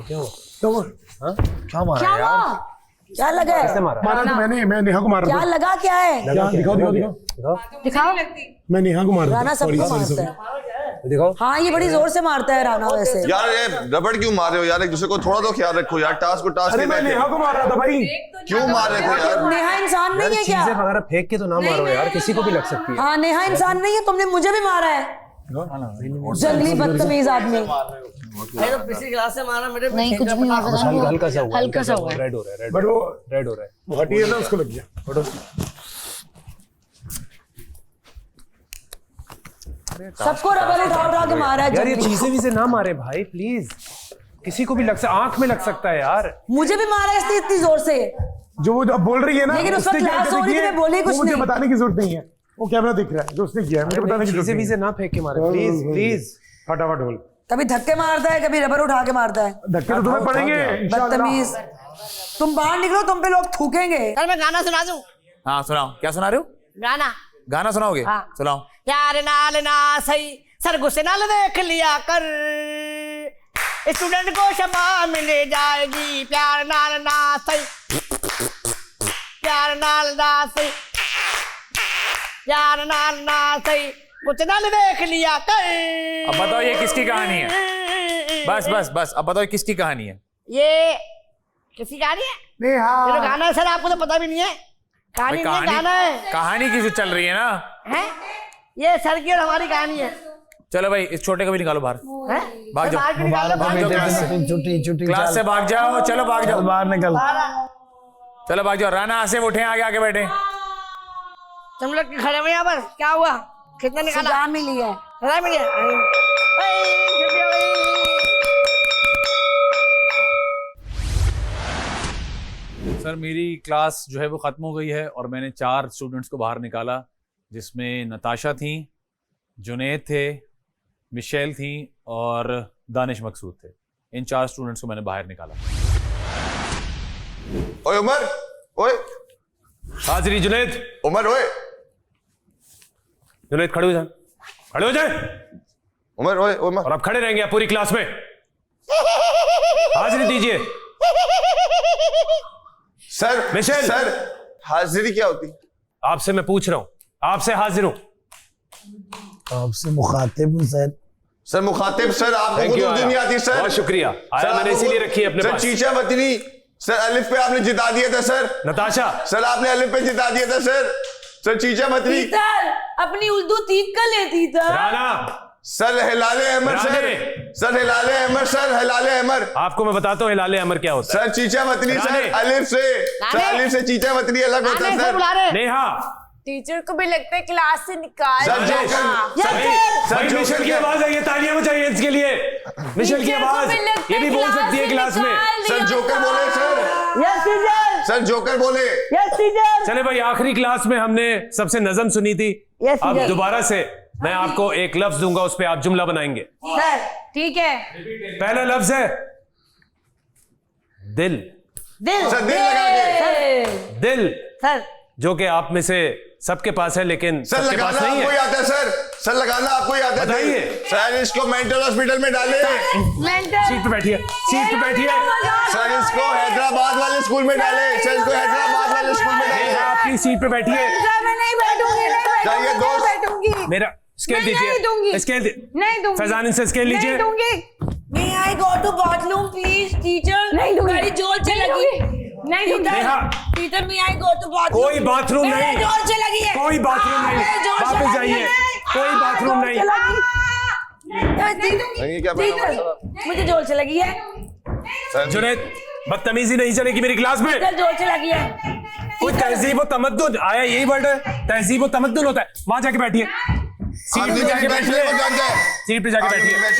क्या हुआ? हाँ? क्या मारा क्या यार? हुआ? क्या लगा है? किसने मारा? मारा तो मैं नेहा को मार क्या रहा था। लगा क्या है? क्या दिखाओ दिखाओ दिखाओ, दिखाओ। मैं नेहा को मार रहा राना था। सबको सॉरी सॉरी मारता सॉरी। है। दिखाओ। हाँ ये बड़ी जोर से मारता है राना वैसे। यार ये रबड़ क्यों मार रहे हो यार, एक दूसरे को थोड़ा तो ख्याल रखो यार। टास्क को टास्क अरे मैं नेहा को मार रहा था भाई। क्यों मार रहे हो यार? नेहा इंसान नहीं है क्या? चीजें वगैरह फेंक के तो ना मारो यार, किसी को भी लग सकती है। हाँ नेहा इंसान नहीं है, तुमने मुझे भी मारा है। जंगली बदतमीज आदमी। मैं तो पिछली क्लास से मारा मेरे। नहीं कुछ भी नहीं पता। हल्का सा हुआ, हल्का सा हुआ। रेड हो रहा है, बट वो रेड हो रहा है। वो हटी है ना, उसको लग गया। सबको रबड़ उठा के मारा है। यार ये जंगली। चीजें भी से ना मारे भाई प्लीज, किसी को भी लग सकता, आंख में लग सकता है यार। मुझे भी मारा है इसने इतनी जोर से। जो वो अब बोल रही है ना, लेकिन उस उसने वक्त क्या क्लास हो रही थी, किया, मैं बोली कुछ वो मुझे नहीं। बताने की जरूरत नहीं है। वो कैमरा दिख रहा है जो उसने किया है, मुझे बताने की जरूरत चीजें भी नहीं से है। ना फेंक के मारे प्लीज प्लीज। फटाफट बोल। कभी धक्के मारता है, कभी रबर उठा के मारता है। धक्के तो तुम्हें पड़ेंगे इंशाल्लाह। बदतमीज। तुम बाहर निकलो, तुम पे लोग थूकेंगे। सर मैं गाना सुना दूं? हाँ सुनाओ, क्या सुना रहे हो? गाना गाना सुनाओगे? हाँ। सुनाओ। यार नाल ना सही सर गुस्से नाल देख लिया कर, स्टूडेंट को क्षमा मिल जाएगी। प्यार नाल ना सही, प्यार नाल ना सही, प्यार नाल ना सही गुस्से नाल देख लिया कर। अब बताओ ये किसकी कहानी है? बस बस बस, अब बताओ किसकी कहानी है? ये किसकी कहानी है? नेहा। ये तो गाना है सर, आपको तो पता भी नहीं है। कहानी नहीं, गाना है। कहानी किसी चल रही है ना? हैं? ये सर की और हमारी कहानी है। चलो भाई, इस छोटे को भी निकालो बाहर। हैं? भाग जाओ, बाहर भी निकालो, भाग जाओ क्लास से। छुट्टी छुट्टी क्लास से भाग जाओ, चलो भाग जाओ, बाहर निकल। चलो भाग जाओ। राना आसिफ उठे, आगे आगे बैठे। तुम लोग खड़े हुए यहाँ पर, क्या हुआ? कितना निकाला? सजा मिली है। सजा मिली है? छुट्टी हो गई। सर मेरी क्लास जो है वो खत्म हो गई है और मैंने 4 स्टूडेंट्स को बाहर निकाला, जिसमें नताशा थी, जुनैद थे, मिशेल थी और दानिश मकसूद थे। इन 4 स्टूडेंट्स को मैंने बाहर निकाला। ओए उमर, ओए हाजिरी जुनैद। उमर, ओए जुनैद खड़े हो जा, खड़े हो जाए। उमर, ओए उमर। और आप खड़े रहेंगे पूरी क्लास में। हाजिरी दीजिए। Sir Michel. सर हाजिरी क्या होती? आपसे मैं पूछ रहा हूँ, आपसे हाजिर हूँ। आपसे मुखातिब हूँ सर। सर मुखातिब सर, आपको Thank you, उर्दू नहीं आया। आती सर। बहुत शुक्रिया आया, मैंने इसीलिए रखी है अपने सर पास। चीचा वतनी सर, अलिफ पे आपने जिता दिया था सर। नताशा सर आपने अलिफ पे जिता दिया था सर। सर चीचा वतनी। तीतर अपनी उर्दू ठीक कर ले तीतर। Rana. Sir Hilale Ahmed sir. Sir Hilale Ahmed sir, Hilale Ahmed. आपको मैं बताता हूँ हिलाले अमर क्या होता है। सर चीचा वतनी सर, अलिफ से। सर अलिफ से चीचा वतनी अलग होता है सर। नेहा टीचर को भी लगता है क्लास से निकाल सर मिशेल की आवाज है, ये तालियां बजाइए इसके लिए। मिशेल की आवाज ये भी बोल सकती है क्लास में। सर जोकर बोले sir. Yes teacher. Sir joker बोले। Yes teacher. चले भाई, आखिरी क्लास में हमने सबसे नज़म सुनी थी। अब दोबारा से मैं आपको एक लफ्ज दूंगा, उस पे आप जुमला बनाएंगे। सर ठीक है। पहला लफ्ज है दिल। दिल। सर दिल लगा के। दिल सर जो कि आप में से सबके पास है, लेकिन सर सबके पास नहीं आपको ही है। आता है सर। सर लगाना आपको ही आता है। बताइए। सर इसको मेंटल हॉस्पिटल में डाले। सीट पे बैठिए, सीट पे बैठिए। सर इसको हैदराबाद वाले स्कूल में डाले। सर इसको हैदराबाद वाले स्कूल में डाले। अपनी सीट पे बैठिए। मैं नहीं बैठूंगी, मेरा स्केल दीजिए, स्केल नहीं दूंगी। फैजान इनसे स्केल लीजिए। नहीं दूंगी। May I go to bathroom please teacher? नहीं दूंगी। मेरी जोर से लगी। नहीं दूंगी। Teacher may I go to bathroom? कोई बाथरूम नहीं। मेरे जोर से लगी है। कोई बाथरूम नहीं। वापस जाइए। कोई बाथरूम नहीं। नहीं क्या मुझे जोर से लगी है। जुनैद, बदतमीजी नहीं चलेगी मेरी क्लास में। जोर से लगी है। कोई तहजीब व तमद्दुन आया, यही वर्ड है, तहजीब व तमद्दुन होता है। वहां जाके बैठिए, सीट पे जाके बैठिए, सीट पे जाके बैठिए, मैं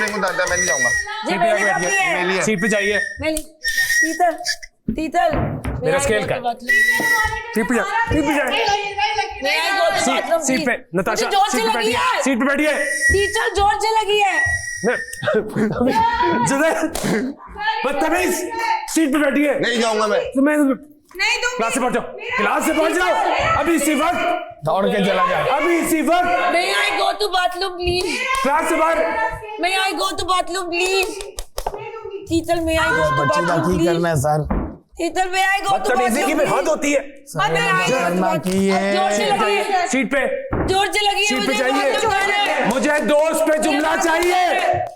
नहीं जाऊंगा। सीट पे जाके बैठिए, सीट पे जाइए। टीचर मेरा स्केल का सीट पे जा, सीट पे जाए, सीट पे नताशा, सीट पे बैठिए, सीट पे बैठिए। टीचर जोर से लगी है। जुनैद बदतमीज, सीट पे बैठिए। नहीं जाऊंगा मैं। नहीं दूंगी। क्लास से पढ़ जाओ, क्लास से पढ़ जाओ। अभी इसी वक्त दौड़ के चला जाए। अभी इसी वक्त। May I go to bathroom please? Class से बाहर। May I go to bathroom please? Teacher may I go to बच्ची का bathroom की please? करना है sir. Teacher may I go to बदतमीजी की bathroom हद होती है। करना की जोर से लगी है। है। सीट पे, जोर से लगी है। सीट पे मुझे जाइए। बाथरूम जाना है। मुझे दोस्त पे जुमला चाहिए।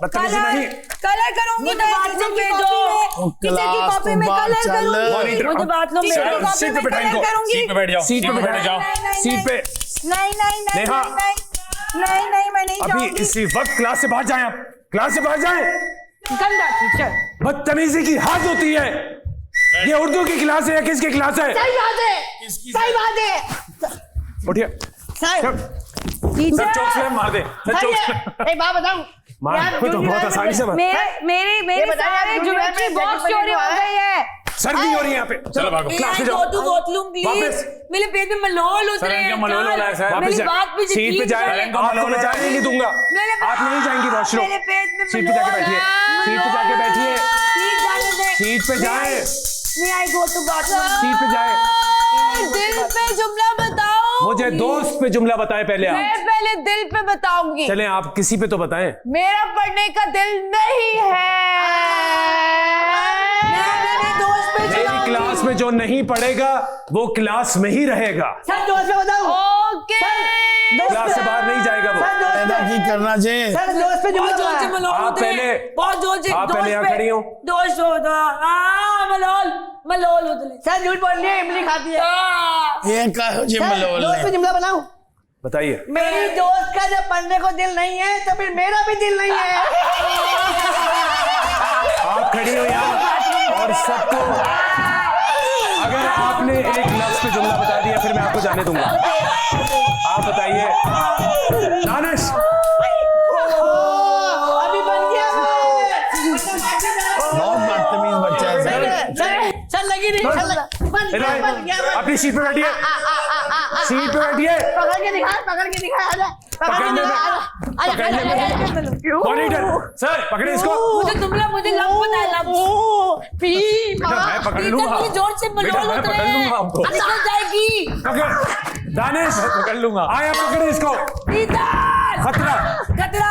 बदतमीजी नहीं। कलर करूंगी बाथरूम में जो किसी की कॉपी में कलर मॉनिटर, मुझे बाथरूम में सीट पे बैठा इनको, सीट पे बैठ जाओ, सीट पे बैठ जाओ, सीट पे। नहीं नेहा, मैं नहीं अभी जाऊंगी। इसी वक्त क्लास से बाहर जाएं आप, क्लास से बाहर जाएं। गंदा टीचर। बदतमीजी की हद होती है। ये उर्दू की क्लास है या किसकी क्लास है? सही बात है। सही बात है। उठिए सर सब चौक से मार दे, सब चौक से एक बात बताऊं, मार तो बहुत आसानी से मार। मेरे सारे ज्वेलरी बॉक्स चोरी हो गई है। सर्दी हो रही है यहाँ पे। चलो भागो, क्लास से जाओ वापस। मेरे पेट में मलोल उतरे सर इनका मलोल हो रहा है सर। वापस बात सीट पे जाए, आपको मैं जाने नहीं दूंगा। आप नहीं जाएंगी वॉशरूम। मेरे पेट में सीट पे जाके बैठिए, सीट पे जाके बैठिए, सीट पे जाए, May I go to bathroom? Seat पे जाए। दिल पे जुमला बताओ। मुझे दोस्त पे जुमला बताएं पहले आप। मैं पहले दिल पे बताऊंगी। चलें आप किसी पे तो बताएं। मेरा पढ़ने का दिल नहीं है। मेरी क्लास में जो नहीं पढ़ेगा वो क्लास में ही रहेगा। सर दोस्त पे बताऊं। ओके। क्लास से बाहर नहीं जाएगा वो। की करना चाहिए। सर दोस्त पे जुमला आप पहले, बहुत जोर से आप पहले यहाँ खड़ी हो। दोस्त होता मलोल उतरे। सर झूठ बोल रही है, इमली खाती है। ये कहो जी मलोल दोस्त पे ने। जुमला बनाऊं। बताइए। मेरी दोस्त का जब पढ़ने को दिल नहीं है तो फिर मेरा भी दिल नहीं है। आप खड़ी हो यहाँ और सबको, अगर आपने एक लफ्ज पे जुमला बता दिया फिर मैं आपको जाने दूंगा। आप बताइए। दानिश, अभी बन गया। बहुत बदतमीज बच्चा है सर। सर लगी नहीं। बन गया। अपनी सीट पे बैठिए, सीट पे बैठिए। पकड़ के दिखा, पकड़ के दिखा। पकड़ने में मॉनिटर सर पकड़े इसको। मुझे तुमला मुझे लब पता है लब। बेटा मैं पकड़ लूंगा। जोर से बेटा मैं पकड़ लूंगा आपको। निकल जाएगी। पकड़ दानिश, पकड़ लूंगा। आया पकड़े इसको। खतरा, खतरा।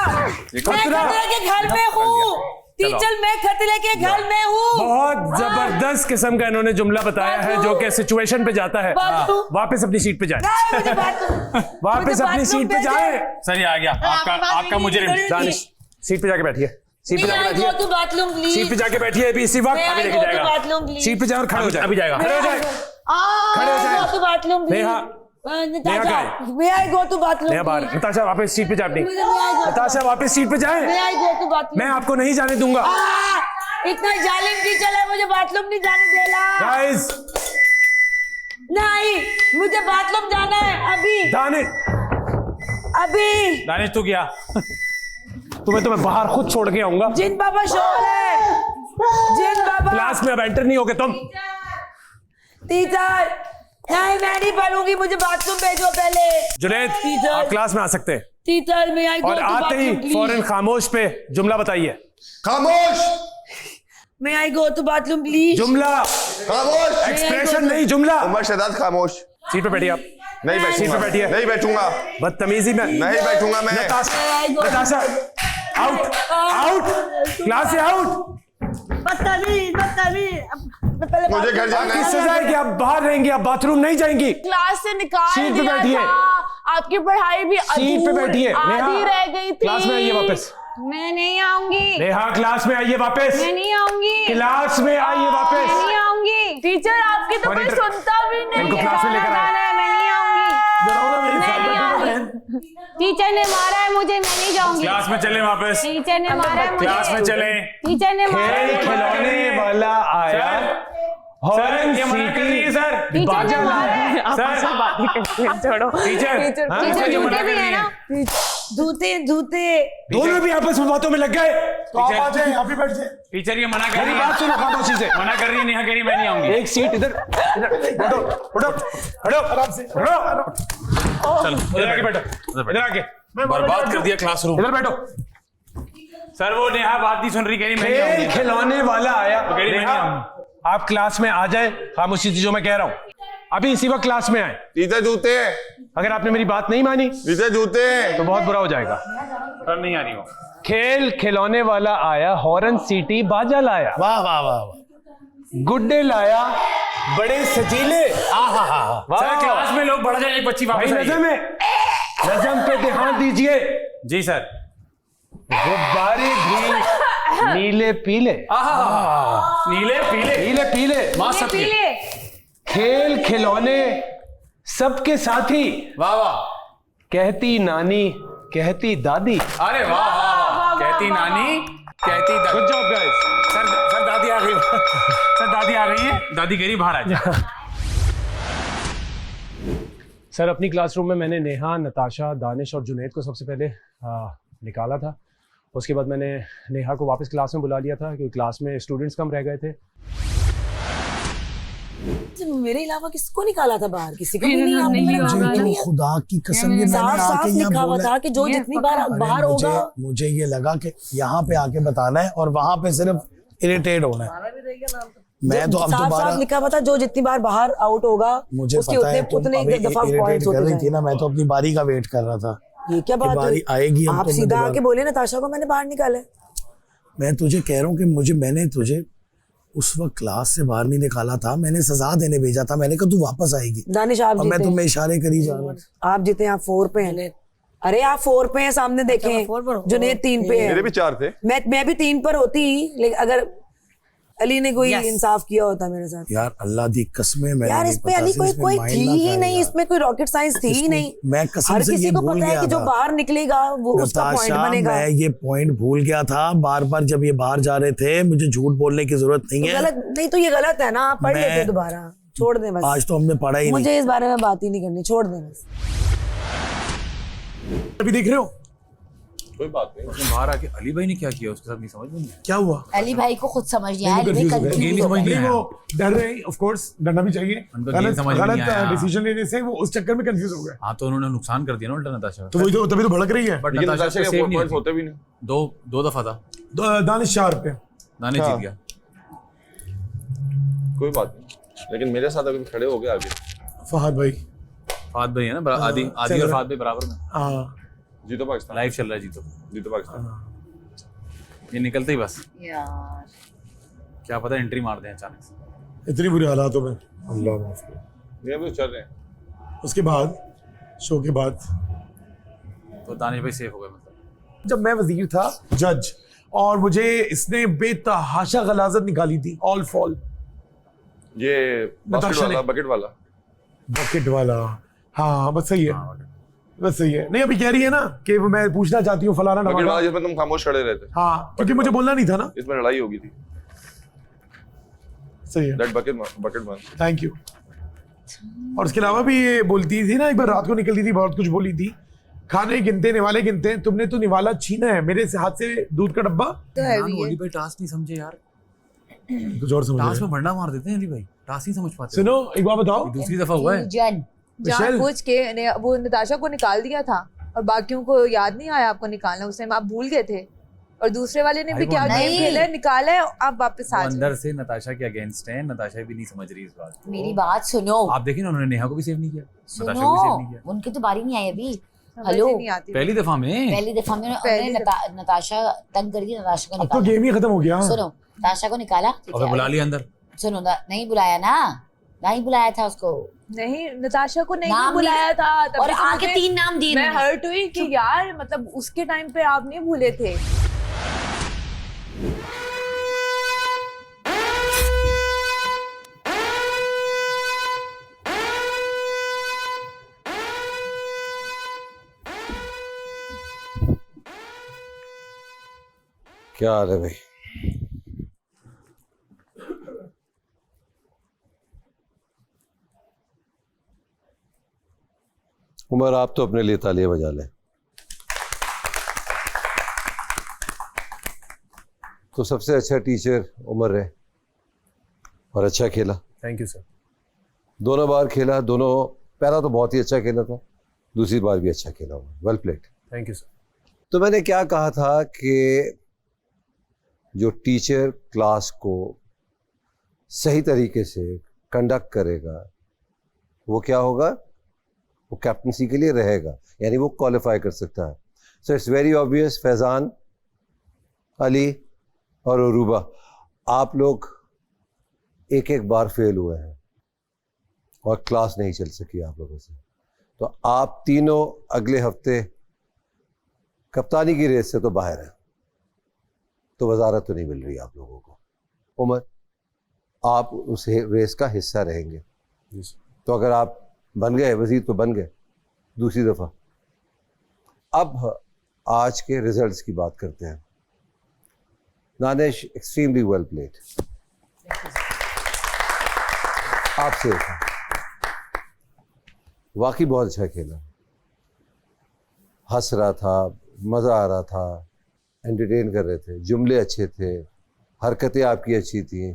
मैं खतरे के घर में हूँ। टीचर मैं खतरे के घर में हूँ। बहुत जबरदस्त किस्म का इन्होंने जुमला बताया है जो कि सिचुएशन पे जाता है। वापस अपनी सीट पे जाए, वापस अपनी सीट पे जाए। सर ये आ गया आपका मुझे। दानिश सीट पे जाके बैठिए, सीट पे जाके बैठिए, सीट पे जाके बैठिए। अभी इसी वक्त अभी लेके जाएगा। सीट पे जाए और खड़े हो जाए। अभी जाएगा, खड़े हो जाए, खड़े हो जाए। नेहा, नेहा कहाँ है? नेहा बाहर। नताशा वापस सीट पे जाए अपनी। नताशा वापस सीट पे जाए। मैं आपको नहीं जाने दूंगा। इतना जालिम टीचर है, मुझे बाथरूम नहीं जाने देला। गाइस नहीं, मुझे बाथरूम जाना है अभी। अभी दानिश तू क्या? तुम्हें बाहर खुद छोड़ के आऊंगा। जिन बाबा शोर है, जिन बाबा। क्लास में अब एंटर नहीं होगे तुम। टीचर नहीं, मैं नहीं पढ़ूंगी, मुझे बाथरूम भेजो पहले। जुनैद आप क्लास में आ सकते हैं। टीचर मैं और आते ही फौरन खामोश पे जुमला बताइए। खामोश। मैं आई गो टू बाथरूम प्लीज। जुमला। खामोश। एक्सप्रेशन नहीं, जुमला। उमर शहजाद खामोश। सीट पे बैठिए आप। नहीं बैठूंगा। सीट पे बैठिए। नहीं बैठूंगा। बदतमीजी में नहीं बैठूंगा मैं। नताशा आउट, आउट, क्लास से आउट। मुझे घर जाना है। सजा है कि आप बाहर रहेंगी, आप बाथरूम नहीं जाएंगी। क्लास से निकाल सीट पे दिया बैठिए। था, आपकी पढ़ाई भी सीट पे बैठिए। आधी रह गई थी। क्लास में आइए वापस। मैं नहीं आऊंगी। नेहा क्लास में आइए वापस। मैं नहीं आऊंगी। क्लास में आइए वापस। मैं नहीं आऊंगी। टीचर आपकी तो कोई सुनता भी नहीं। इनको क्लास में लेकर आए। मैं नहीं आऊंगी। टीचर ने मारा है मुझे, मैं नहीं जाऊंगी। क्लास में चले वापस। टीचर ने मारा है मुझे। क्लास में चले। टीचर ने मारा है मुझे। खिलौने वाला आया। हॉर्न ये मना कर रही है सर। टीचर ने मारा है। सर बात ही करते हैं, छोड़ो। टीचर टीचर झूठे भी है ना। धूते दोनों भी आपस में बातों में लग गए। तो आप आ जाए, आप ही बैठ जाए। टीचर ये मना कर रही मेरी है। बात सुनो खामोशी से। मना कर रही है, नेहा कह रही है मैं नहीं आऊंगी। एक सीट इधर बैठो, हटो आराम से। चलो इधर आके बैठो, इधर आके। बर्बाद कर दिया क्लासरूम। इधर बैठो। सर वो नेहा बात नहीं सुन रही, कह रही मैं नहीं आऊंगी। खिलौने वाला आया। कह रही मैं नहीं आऊंगी। आप क्लास में आ जाए, खामोशी से जो मैं कह रहा हूँ। अभी इसी वक्त क्लास में आए। टीचर जूते। अगर आपने मेरी बात नहीं मानी टीचर जूते तो बहुत बुरा हो जाएगा। सर नहीं आ रही हो। खेल खिलौने वाला आया, हॉर्न सीटी बाजा लाया। वाह वाह वाह वाह। गुड्डे लाया, बड़े सजीले। सर क्लास में लोग बढ़ जाए, बच्ची वापस आई। नजम है, नजम पे ध्यान दीजिए। जी सर। गुब्बारे भी नीले पीले। नीले पीले। नीले पीले। माँ सबके। खेल खिलौने सबके साथी। वाह वाह। कहती नानी, कहती दादी। अरे वाह वाह वाह। कहती नानी, कहती दादी। Good job guys. सर दादी आ गई। सर दादी आ गई है। दादी कह रही बाहर आ जा। सर अपनी क्लासरूम में मैंने नेहा, नताशा, दानिश और जुनैद को सबसे पहले निकाला था। उसके बाद मैंने नेहा को वापस क्लास में बुला लिया था क्योंकि क्लास में स्टूडेंट्स कम रह गए थे। मेरे अलावा किसको निकाला था बाहर? किसी को भी नहीं। तो खुदा की कसम ये साफ साफ लिखा हुआ था कि जो जितनी बार बाहर होगा। मुझे ये लगा कि यहाँ पे आके बताना है और वहाँ पे सिर्फ इरिटेट होना है। मैं तो अब दोबारा लिखा हुआ था जो जितनी बार बाहर आउट होगा मुझे पता है तुम अभी इरिटेट कर रही थी ना। मैं तो अपनी बारी का वेट कर रहा था। ये क्या बात बारी आएगी। आप सीधा आके बोले नताशा को मैंने बाहर निकाला। मैं तुझे कह रहा हूँ कि मैंने तुझे उस वक्त क्लास से बाहर नहीं निकाला था, मैंने सजा देने भेजा था। मैंने कहा तू वापस आएगी। दानिश आप मैं तुम्हें इशारे करी जा रहा हूँ। आप जीते, आप 4 पे हैं। अरे आप 4 पे हैं, सामने देखें। जुनैद 3 पे है। मेरे भी 4 थे। मैं भी 3 पर होती, लेकिन अगर अली ने कोई इंसाफ किया होता मेरे साथ। यार अल्लाह दी कसमें यार इस पे अली कोई थी ही नहीं, इसमें कोई रॉकेट साइंस थी ही नहीं। मैं कसम से ये भूल गया कि जो बाहर निकलेगा वो उसका पॉइंट बनेगा। मैं ये पॉइंट भूल गया था। बार बार जब ये बाहर जा रहे थे मुझे झूठ बोलने की जरूरत नहीं है। गलत नहीं तो ये गलत है ना, आप पढ़ लेते दोबारा। छोड़ दें बस, आज तो हमने पढ़ा ही नहीं। मुझे इस बारे में बात ही नहीं करनी, छोड़ दें बस। अभी देख रहे हो कोई बात नहीं। उसने बाहर आके अली भाई ने क्या किया उसके साथ नहीं समझ में क्या हुआ। अली भाई को खुद समझ नहीं आया। वो डर रहे, ऑफ कोर्स डरना भी चाहिए। गलत डिसीजन लेने से वो उस चक्कर में कंफ्यूज हो गए। हाँ तो उन्होंने नुकसान कर दिया ना उल्टा नताशा। तो वही तो तभी तो भड़क रही है। बट नताशा के पॉइंट्स होते भी नहीं। दो दफा था। दानिश 4 पे। दानिश जीत गया। कोई बात नहीं, लेकिन मेरे साथ अगर खड़े हो गए आगे फहद भाई है ना। आदि और फहद भाई बराबर में। हाँ जीतो पाकिस्तान। लाइव चल रहा है। जीतो पाकिस्तान। ये निकलते ही बस यार क्या पता एंट्री मार दें अचानक से। इतनी बुरी हालातों में। अल्लाह माफ करे। ये भी चल रहे हैं। उसके बाद शो के बाद तो दानिश भाई सेफ हो गए। मतलब जब मैं वजीर था जज और मुझे इसने बेतहाशा गलाजत निकाली थी। ऑल फॉल ये बकेट वाला। हाँ बस सही है। बस सही है। नहीं अभी कह रही है ना कि मैं पूछना चाहती हूँ फलाना ढमाका, जिसमें तुम खामोश खड़े रहते। हाँ क्योंकि मुझे बोलना नहीं था ना। इसमें लड़ाई होगी थी। सही है। दैट बकेट मान। Thank you. और उसके अलावा भी ये बोलती थी ना, एक बार रात को निकलती थी बहुत कुछ बोली थी, खाने गिनते निवाले गिनते, तुमने तो निवाला छीना है मेरे से हाथ से दूध का डब्बा। तो अली भाई टास्क नहीं समझे यार, कुछ और समझ टास्क में भंडा मार देते हैं अली भाई, टास्क नहीं समझ पाते। सुनो एक बात बताओ, दूसरी दफा हुआ है जानबूझ के वो नताशा को निकाल दिया था और बाकियों को याद नहीं आया आपको निकालना, उस टाइम आप भूल गए थे, और दूसरे वाले ने भी क्या गेम खेला है, निकाला है, आप वापस आ जाओ। अंदर से नताशा के अगेंस्ट है, नताशा भी नहीं समझ रही इस बात को। मेरी बात सुनो, आप देखिए ना, उन्होंने नेहा को भी सेव नहीं किया, नताशा को भी सेव नहीं किया, उनकी तो बारी नहीं आई अभी। हेलो, पहली दफा में नताशा तंग कर दी, नताशा को निकाला, अब तो गेम ही खत्म हो गया। सुनो, नताशा को निकाला और बुला लिया अंदर। सुनो, नहीं बुलाया ना, नहीं बुलाया था उसको, नहीं नताशा को नहीं बुलाया था, और आके 3 नाम दिए। मैं हर्ट हुई कि यार मतलब उसके टाइम पे आप नहीं भूले थे। क्या हाल है भाई? उमर, आप तो अपने लिए तालियां बजा लें। तो सबसे अच्छा टीचर उमर है और अच्छा खेला। Thank you sir. दोनों बार खेला, दोनों, पहला तो बहुत ही अच्छा खेला था, दूसरी बार भी अच्छा खेला। Well played. Thank you sir. तो मैंने क्या कहा था कि जो टीचर क्लास को सही तरीके से कंडक्ट करेगा वो क्या होगा, वो कैप्टनसी के लिए रहेगा, यानी वो क्वालिफाई कर सकता है। So it's very obvious, Faizan, Ali और अरूबा, आप लोग एक एक बार फेल हुए हैं और क्लास नहीं चल सकी आप लोगों से। तो आप तीनों अगले हफ्ते कप्तानी की रेस से तो बाहर हैं, तो वजारत तो नहीं मिल रही आप लोगों को। उमर, आप उस रेस का हिस्सा रहेंगे, तो अगर आप बन गए वजीर तो बन गए दूसरी दफ़ा। अब आज के रिजल्ट्स की बात करते हैं। दानिश, एक्सट्रीमली वेल प्लेड, आपसे वाकई बहुत अच्छा खेला, हंस रहा था, मज़ा आ रहा था, एंटरटेन कर रहे थे, जुमले अच्छे थे, हरकतें आपकी अच्छी थी,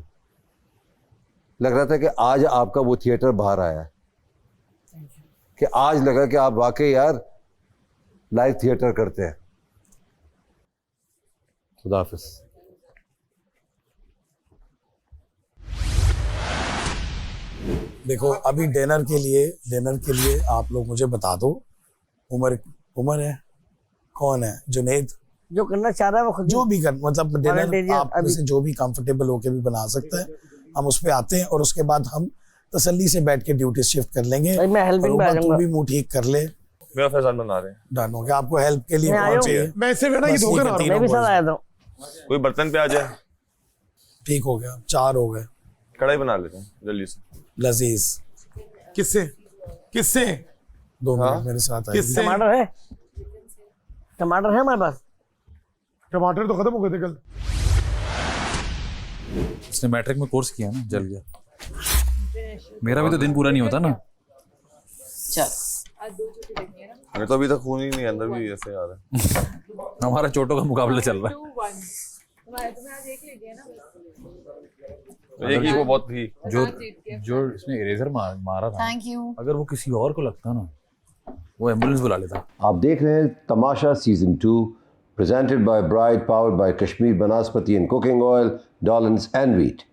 लग रहा था कि आज आपका वो थिएटर बाहर आया है, कि आज लगा कि आप वाकई यार लाइव थिएटर करते हैं। खुदा हाफिज़। देखो, अभी डिनर के लिए आप लोग मुझे बता दो, उमर है, कौन है, जुनैद, जो करना चाह रहा है वो खुद जो भी कर, मतलब डिनर आप में से जो भी कंफर्टेबल होके भी बना सकता है, हम उस पे आते हैं और उसके बाद हम तसल्ली से बैठ के ड्यूटी शिफ्ट कर लेंगे। मैं हेल्पिंग में आ जाऊंगा, तू भी मुंह ठीक कर ले। मेरा फैजान बना रहे हैं, डन हो गया। आपको हेल्प के लिए कौन चाहिए? मैं इससे बेटा ये धोखा ना, मैं भी साथ आया था। कोई बर्तन पे आ जाए। ठीक हो गया, 4 हो गए। कढ़ाई बना लेते हैं जल्दी से। लजीज किससे 2 मिनट मेरे साथ आइए। टमाटर है हमारे पास। टमाटर तो खत्म हो गए थे कल। इसने मैट्रिक में कोर्स किया ना, जल गया। मेरा भी तो दिन पूरा नहीं होता ना। हमें तो अभी तक खून ही नहीं, अंदर भी ऐसे आ रहा है। हमारा चोटों का मुकाबला चल रहा है। एक ही वो बहुत थी जो इसने इरेजर मारा था। Thank you. अगर वो किसी और को लगता ना, वो एम्बुलेंस बुला लेता। आप देख रहे हैं Tamasha season 2, presented by Bride, powered by Kashmir Banaspati and Cooking Oil, Dollins and Wheat.